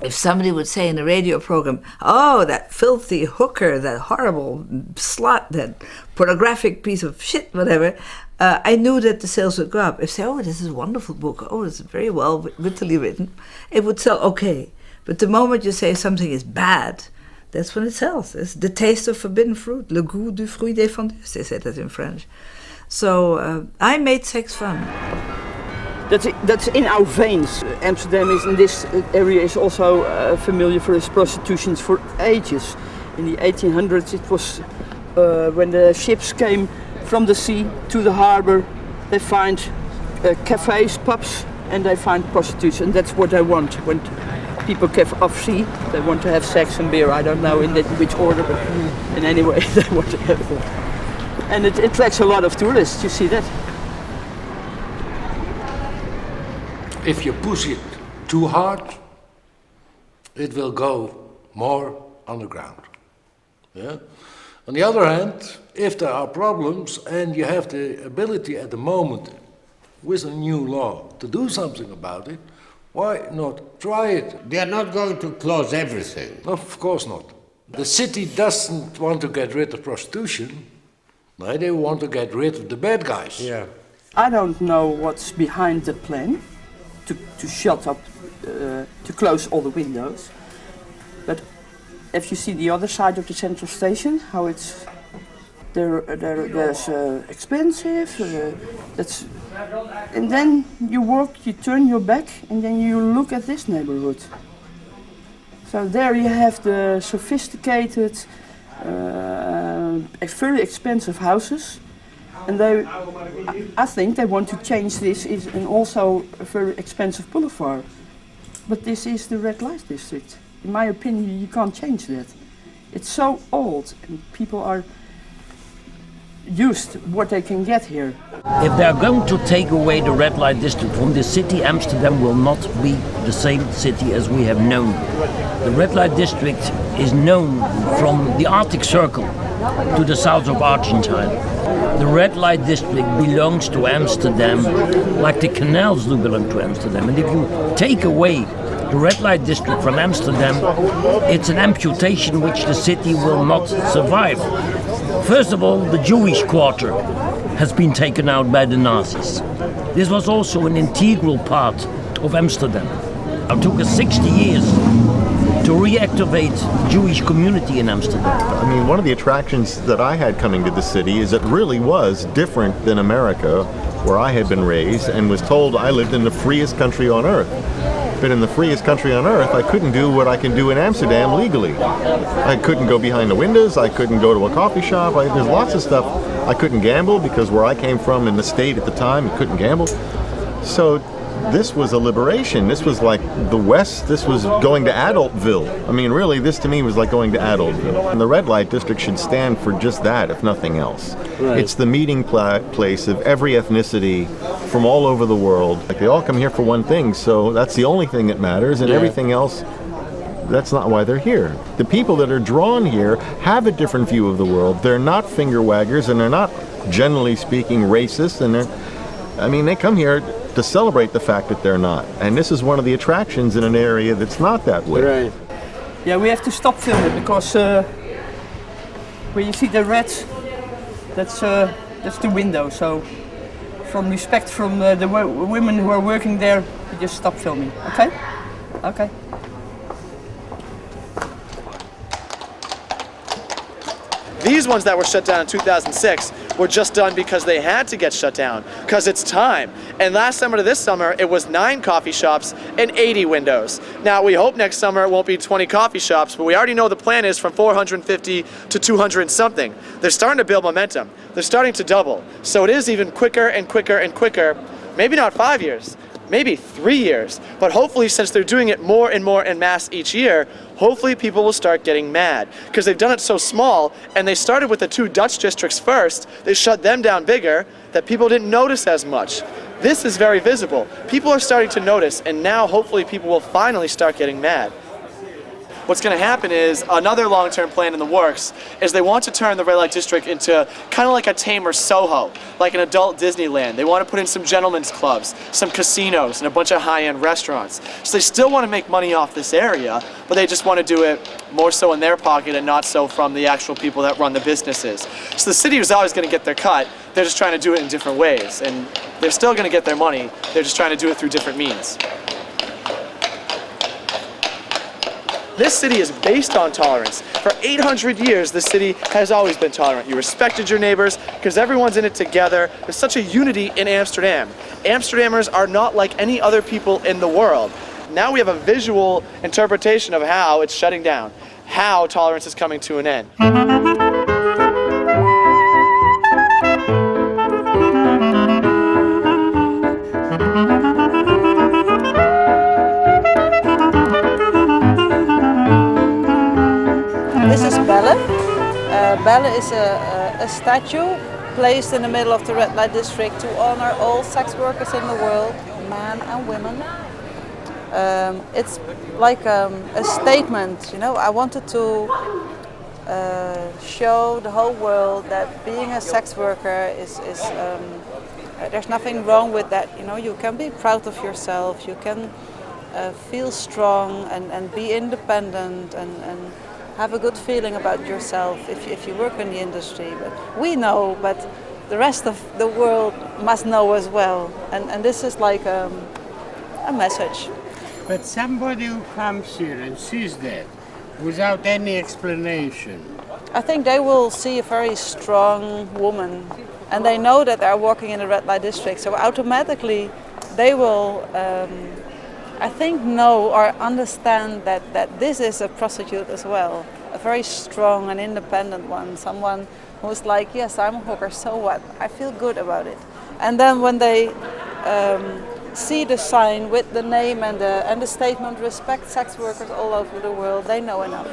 If somebody would say in a radio program, oh, that filthy hooker, that horrible slut, that pornographic piece of shit, whatever, I knew that the sales would go up. If they say, oh, this is a wonderful book, oh, it's very well wittily written, it would sell okay. But the moment you say something is bad, that's when it sells. It's the taste of forbidden fruit, le goût du fruit défendu, they say that in French. So I made sex fun. That's in our veins. Amsterdam is in this area is also familiar for its prostitution for ages. In the 1800s, it was when the ships came from the sea to the harbor. They find cafes, pubs, and they find prostitution. That's what they want when people get off sea. They want to have sex and beer. I don't know in which order, but in any way they want to have it. And it attracts a lot of tourists. You see that. If you push it too hard, it will go more underground. Yeah? On the other hand, if there are problems and you have the ability at the moment with a new law to do something about it, why not try it? They are not going to close everything. Of course not. The city doesn't want to get rid of prostitution. No, they want to get rid of the bad guys. Yeah. I don't know what's behind the plan. To shut up, to close all the windows. But if you see the other side of the central station, how it's there's expensive. And then you walk, you turn your back, and then you look at this neighborhood. So there you have the sophisticated, very expensive houses. And I think they want to change this and also a very expensive boulevard. But this is the red light district. In my opinion, you can't change that. It's so old and people are used to what they can get here. If they are going to take away the red light district from the city, Amsterdam will not be the same city as we have known. The red light district is known from the Arctic Circle to the south of Argentine. The red light district belongs to Amsterdam, like the canals do belong to Amsterdam. And if you take away the red light district from Amsterdam, it's an amputation which the city will not survive. First of all, the Jewish quarter has been taken out by the Nazis. This was also an integral part of Amsterdam. It took us 60 years to reactivate the Jewish community in Amsterdam. I mean, one of the attractions that I had coming to the city is it really was different than America, where I had been raised and was told I lived in the freest country on earth. But in the freest country on earth, I couldn't do what I can do in Amsterdam legally. I couldn't go behind the windows, I couldn't go to a coffee shop, there's lots of stuff. I couldn't gamble because where I came from in the state at the time, you couldn't gamble. So this was a liberation. This was like the West. This was going to Adultville. I mean, really, this to me was like going to Adultville. And the red light district should stand for just that, if nothing else. Right. It's the meeting place of every ethnicity from all over the world. Like, they all come here for one thing, so that's the only thing that matters, and everything else That's not why they're here. The people that are drawn here have a different view of the world. They're not finger waggers, and they're not, generally speaking, racist. And they come here to celebrate the fact that they're not. And this is one of the attractions in an area that's not that way. Right. Yeah, we have to stop filming because where you see the reds, that's the window. So, from respect from the women who are working there, we just stop filming. Okay? Okay. These ones that were shut down in 2006 were just done because they had to get shut down, because it's time. And last summer to this summer, it was 9 coffee shops and 80 windows. Now, we hope next summer it won't be 20 coffee shops, but we already know the plan is from 450 to 200 and something. They're starting to build momentum. They're starting to double. So it is even quicker and quicker and quicker. Maybe not 5 years, maybe 3 years. But hopefully, since they're doing it more and more en masse each year, hopefully people will start getting mad, because they've done it so small, and they started with the 2 Dutch districts first. They shut them down bigger, that people didn't notice as much. This is very visible. People are starting to notice, and now hopefully people will finally start getting mad. What's going to happen is another long-term plan in the works is they want to turn the red light district into kind of like a tamer Soho, like an adult Disneyland. They want to put in some gentlemen's clubs, some casinos, and a bunch of high-end restaurants. So they still want to make money off this area, but they just want to do it more so in their pocket and not so from the actual people that run the businesses. So the city was always going to get their cut. They're just trying to do it in different ways, and they're still going to get their money. They're just trying to do it through different means. This city is based on tolerance. For 800 years, the city has always been tolerant. You respected your neighbors because everyone's in it together. There's such a unity in Amsterdam. Amsterdammers are not like any other people in the world. Now we have a visual interpretation of how it's shutting down, how tolerance is coming to an end. This is Belle. Belle is a statue placed in the middle of the red light district to honor all sex workers in the world, men and women. It's like a statement, you know. I wanted to show the whole world that being a sex worker is there's nothing wrong with that. You know, you can be proud of yourself. You can feel strong and be independent and have a good feeling about yourself if you work in the industry. But we know, but the rest of the world must know as well. And this is like a message. But somebody who comes here and sees that without any explanation, I think they will see a very strong woman, and they know that they're walking in the red light district, so automatically they will I think know or understand that this is a prostitute as well, a very strong and independent one, someone who's like, yes, I'm a hooker, so what? I feel good about it. And then when they see the sign with the name and the statement, respect sex workers all over the world, they know enough.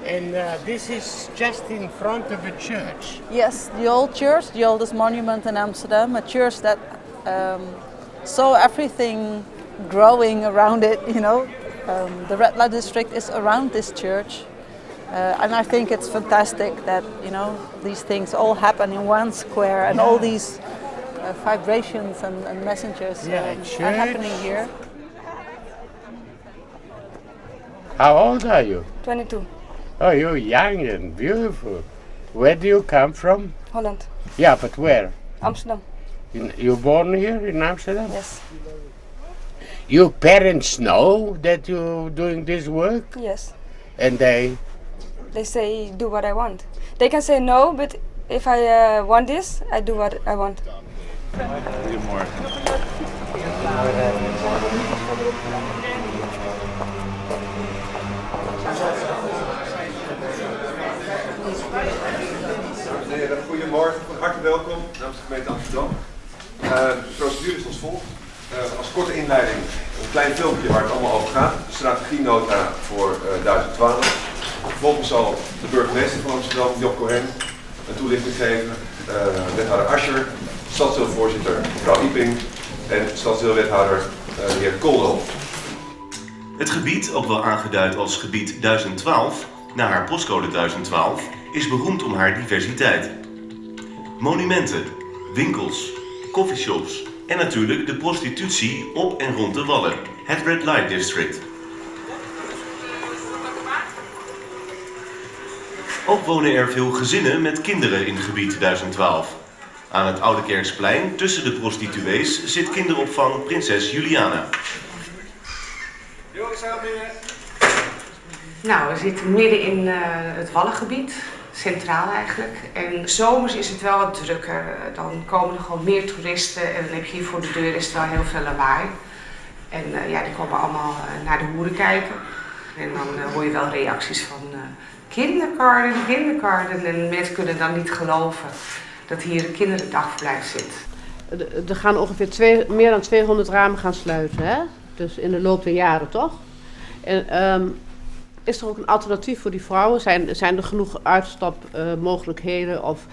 And this is just in front of a church. Yes, the old church, the oldest monument in Amsterdam, a church that saw everything growing around it, you know. The red light district is around this church, and I think it's fantastic that, you know, these things all happen in one square, and all these vibrations and messages are happening here. How old are you? 22. Oh, you're young and beautiful. Where do you come from? Holland. Yeah, but where? Amsterdam. You born here in Amsterdam? Yes. Your parents know that you're doing this work? Yes. And they say, do what I want. They can say no, but if I want this, I do what I want. Goedemorgen. Goedemorgen, van harte welkom namens de gemeente Amsterdam. De procedure is als volgt. Als korte inleiding een klein filmpje waar het allemaal over gaat. De strategienota voor 2012. Vervolgens zal de burgemeester van Amsterdam, Job Cohen, een toelichting geven. Wethouder Ascher, stadsdeelvoorzitter mevrouw Iping en stadsdeelwethouder de heer Koldel. Het gebied, ook wel aangeduid als gebied 1012, naar haar postcode 1012, is beroemd om haar diversiteit. Monumenten, winkels, coffeeshops en natuurlijk de prostitutie op en rond de Wallen, het Red Light District. Ook wonen er veel gezinnen met kinderen in gebied 1012. Aan het Oude Kerksplein, tussen de prostituees, zit kinderopvang Prinses Juliana. Nou, we zitten midden in het Wallengebied, centraal eigenlijk. En zomers is het wel wat drukker. Dan komen er gewoon meer toeristen en dan heb je hier voor de deur is er wel heel veel lawaai. En ja, die komen allemaal naar de hoeren kijken. En dan hoor je wel reacties van kindergarten. En mensen kunnen dan niet geloven dat hier een kinderdagverblijf zit. Er gaan ongeveer meer dan 200 ramen gaan sluiten, hè? Dus in de loop der jaren, toch? En is er ook een alternatief voor die vrouwen? Zijn er genoeg uitstapmogelijkheden of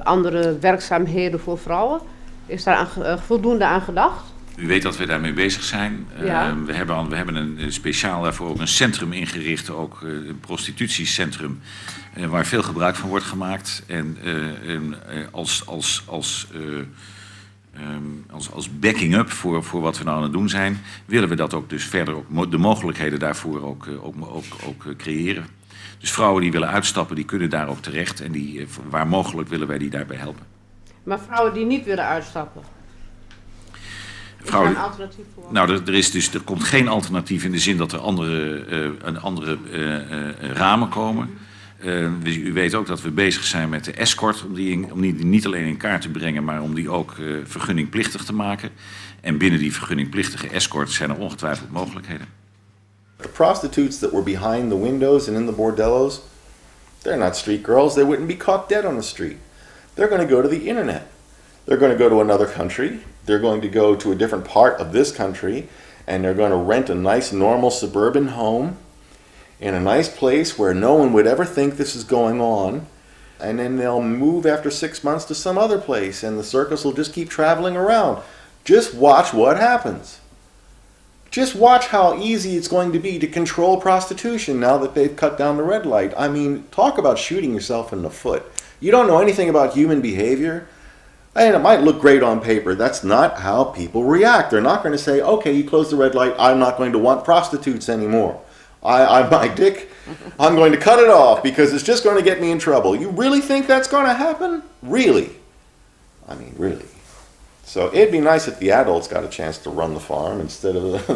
andere werkzaamheden voor vrouwen? Is daar voldoende aan gedacht? U weet dat we daarmee bezig zijn. Ja. We hebben een speciaal daarvoor ook een centrum ingericht, ook een prostitutiecentrum, waar veel gebruik van wordt gemaakt. En als backing-up voor wat we nou aan het doen zijn, willen we dat ook dus verder ook de mogelijkheden daarvoor ook creëren. Dus vrouwen die willen uitstappen, die kunnen daar ook terecht en die, waar mogelijk willen wij die daarbij helpen. Maar vrouwen die niet willen uitstappen? Is er een alternatief voor? Nou, er komt geen alternatief in de zin dat er andere ramen komen. U weet ook dat we bezig zijn met de escort, om die niet alleen in kaart te brengen, maar om die ook vergunningplichtig te maken. En binnen die vergunningplichtige escort zijn er ongetwijfeld mogelijkheden. The prostitutes that were behind the windows and in the bordellos, they're not street girls. They wouldn't be caught dead on the street. They're going to go to the internet. They're going to go to another country. They're going to go to a different part of this country, and they're going to rent a nice, normal suburban home in a nice place where no one would ever think this is going on. And then they'll move after 6 months to some other place, and the circus will just keep traveling around. Just watch what happens. Just watch how easy it's going to be to control prostitution now that they've cut down the red light. I mean, talk about shooting yourself in the foot. You don't know anything about human behavior. And it might look great on paper. That's not how people react. They're not going to say, okay, you close the red light, I'm not going to want prostitutes anymore. My dick, I'm going to cut it off because it's just going to get me in trouble. You really think that's going to happen? Really? I mean, really. So it'd be nice if the adults got a chance to run the farm instead of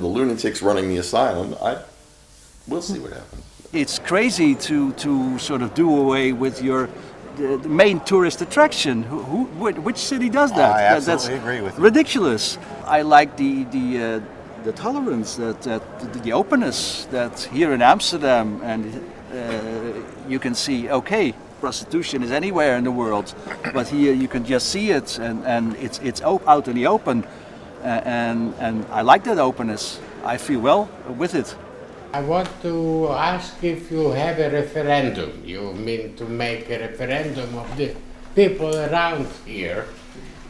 the lunatics running the asylum. We'll see what happens. It's crazy to sort of do away with the main tourist attraction. Which city does that? I absolutely agree with you. Ridiculous. I like the tolerance, the openness that here in Amsterdam, and you can see, okay, prostitution is anywhere in the world, but here you can just see it, and it's out in the open, and I like that openness. I feel well with it. I want to ask if you have a referendum. You mean to make a referendum of the people around here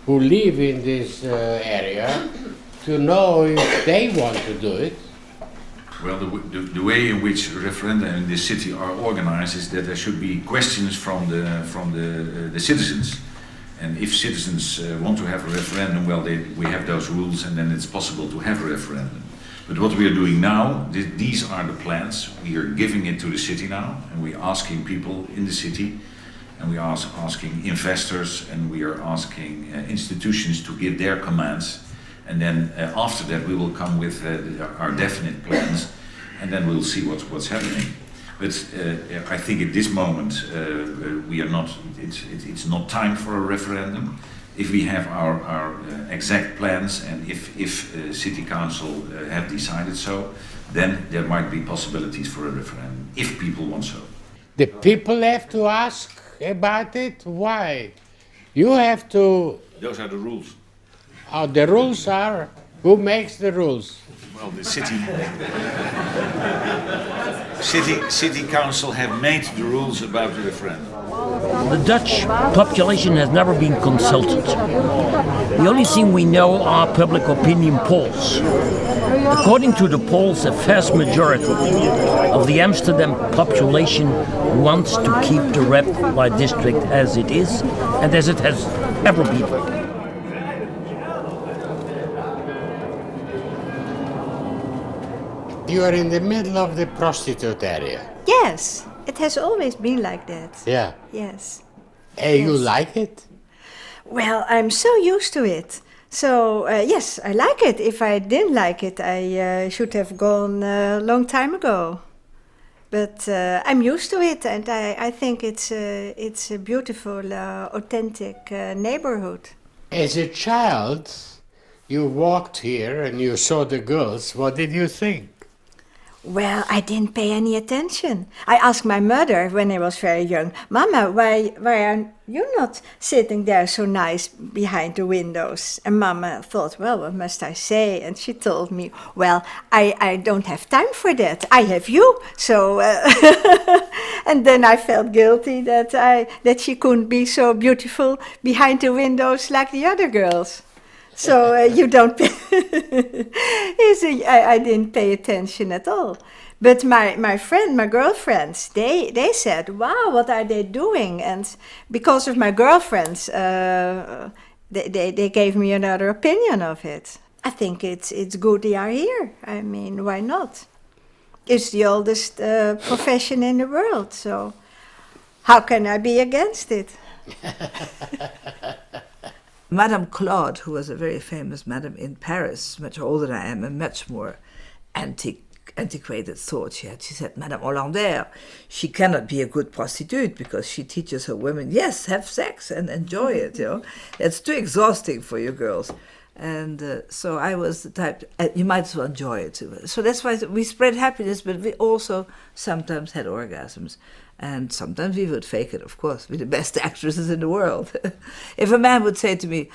who live in this area to know if they want to do it? Well, the way in which referenda in this city are organized is that there should be questions from the citizens. And if citizens want to have a referendum, well, we have those rules, and then it's possible to have a referendum. But what we are doing now, these are the plans. We are giving it to the city now, and we're asking people in the city, and we are asking investors, and we are asking institutions to give their commands. And then after that, we will come with our definite plans, and then we'll see what's happening. But I think at this moment, we are not. It's not time for a referendum. If we have our exact plans, and if City Council have decided so, then there might be possibilities for a referendum, if people want so. The people have to ask about it? Why? You have to... Those are the rules. Oh, the rules are... Who makes the rules? Well, the City Council have made the rules about the referendum. The Dutch population has never been consulted. The only thing we know are public opinion polls. According to the polls, a vast majority of the Amsterdam population wants to keep the red light district as it is and as it has ever been. You are in the middle of the prostitute area. Yes, it has always been like that. Yeah. Yes. And you like it? Well, I'm so used to it. So, yes, I like it. If I didn't like it, I should have gone a long time ago. But I'm used to it, and I think it's a beautiful, authentic neighborhood. As a child, you walked here and you saw the girls. What did you think? Well, I didn't pay any attention. I asked my mother when I was very young, Mama, why are you not sitting there so nice behind the windows? And Mama thought, well, what must I say? And she told me, well, I don't have time for that. I have you. So, and then I felt guilty that she couldn't be so beautiful behind the windows like the other girls. So you don't pay I didn't pay attention at all. But my girlfriends, they said, wow, what are they doing? And because of my girlfriends, they gave me another opinion of it. I think it's good they are here. I mean, why not? It's the oldest profession in the world, so how can I be against it? Madame Claude, who was a very famous madam in Paris, much older than I am, and much more antiquated thought she had. She said, Madame Hollander, she cannot be a good prostitute because she teaches her women, yes, have sex and enjoy it, you know. It's too exhausting for you girls. And so I was the type, you might as well enjoy it. So that's why we spread happiness, but we also sometimes had orgasms. And sometimes we would fake it, of course. We're the best actresses in the world. If a man would say to me,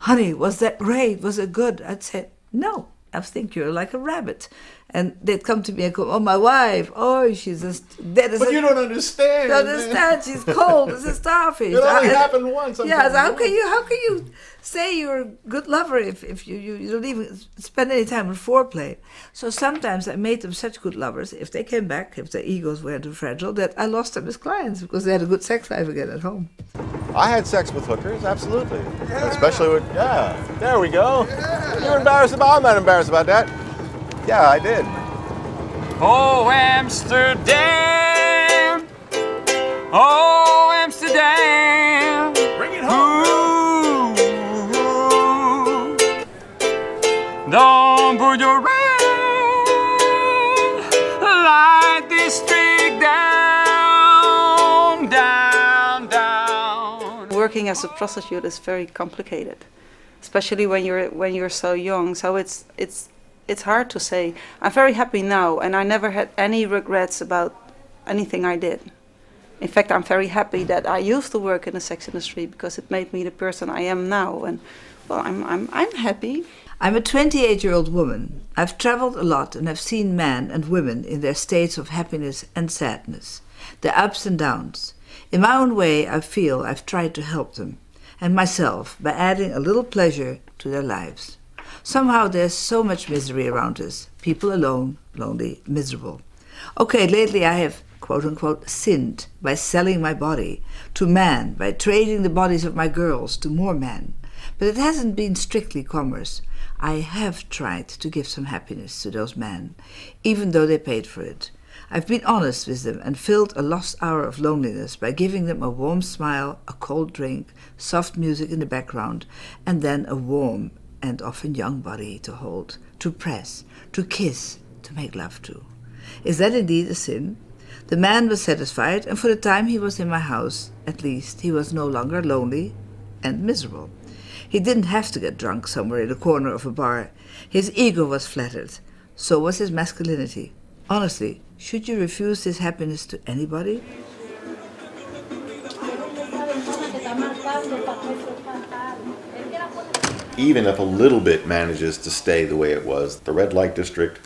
honey, was that great? Was it good? I'd say, no, I think you're like a rabbit. And they'd come to me and go, oh, my wife, oh, she's just dead as But you don't understand. Don't understand. She's cold as a starfish. It only happened once. Yeah, so how can you say you're a good lover if you don't even spend any time on foreplay? So sometimes I made them such good lovers, if they came back, if their egos weren't too fragile, that I lost them as clients because they had a good sex life again at home. I had sex with hookers, absolutely. Especially with, there we go. You're embarrassed about, I'm not embarrassed about that. Yeah, I did. Oh, Amsterdam. Oh, Amsterdam. Bring it home. Ooh. Don't put your red light district down, down, down. Working as a prostitute is very complicated, especially when you're so young. So it's hard to say. I'm very happy now, and I never had any regrets about anything I did. In fact, I'm very happy that I used to work in the sex industry because it made me the person I am now. And well, I'm happy. I'm a 28-year-old woman. I've traveled a lot and have seen men and women in their states of happiness and sadness, their ups and downs. In my own way, I feel I've tried to help them, and myself, by adding a little pleasure to their lives. Somehow there's so much misery around us. People alone, lonely, miserable. Okay, lately I have, quote-unquote, sinned by selling my body to men, by trading the bodies of my girls to more men. But it hasn't been strictly commerce. I have tried to give some happiness to those men, even though they paid for it. I've been honest with them and filled a lost hour of loneliness by giving them a warm smile, a cold drink, soft music in the background, and then a warm and often young body to hold, to press, to kiss, to make love to. Is that indeed a sin? The man was satisfied, and for the time he was in my house, at least, he was no longer lonely and miserable. He didn't have to get drunk somewhere in a corner of a bar. His ego was flattered. So was his masculinity. Honestly, should you refuse this happiness to anybody? Even if a little bit manages to stay the way it was, the red light district,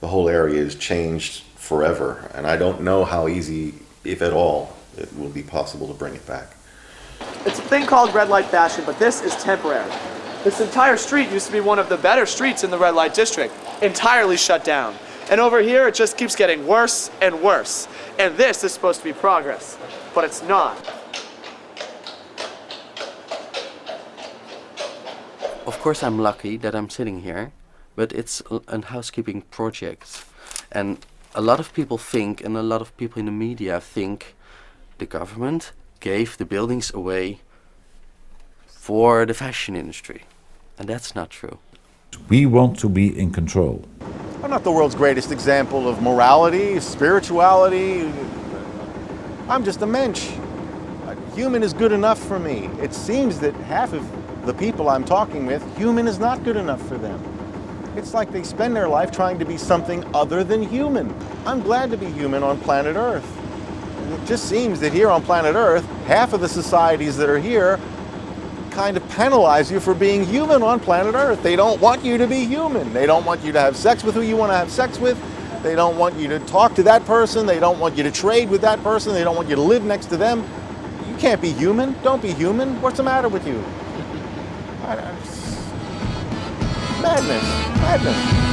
the whole area is changed forever. And I don't know how easy, if at all, it will be possible to bring it back. It's a thing called red light fashion, but this is temporary. This entire street used to be one of the better streets in the red light district, entirely shut down. And over here, it just keeps getting worse and worse. And this is supposed to be progress, but it's not. Of course I'm lucky that I'm sitting here, but it's a housekeeping project. And a lot of people think, and a lot of people in the media think, the government gave the buildings away for the fashion industry. And that's not true. We want to be in control. I'm not the world's greatest example of morality, spirituality. I'm just a mensch. Human is good enough for me. It seems that half of the people I'm talking with, human is not good enough for them. It's like they spend their life trying to be something other than human. I'm glad to be human on planet Earth. It just seems that here on planet Earth, half of the societies that are here kind of penalize you for being human on planet Earth. They don't want you to be human. They don't want you to have sex with who you want to have sex with. They don't want you to talk to that person. They don't want you to trade with that person. They don't want you to live next to them. You can't be human. Don't be human. What's the matter with you? Madness. Madness.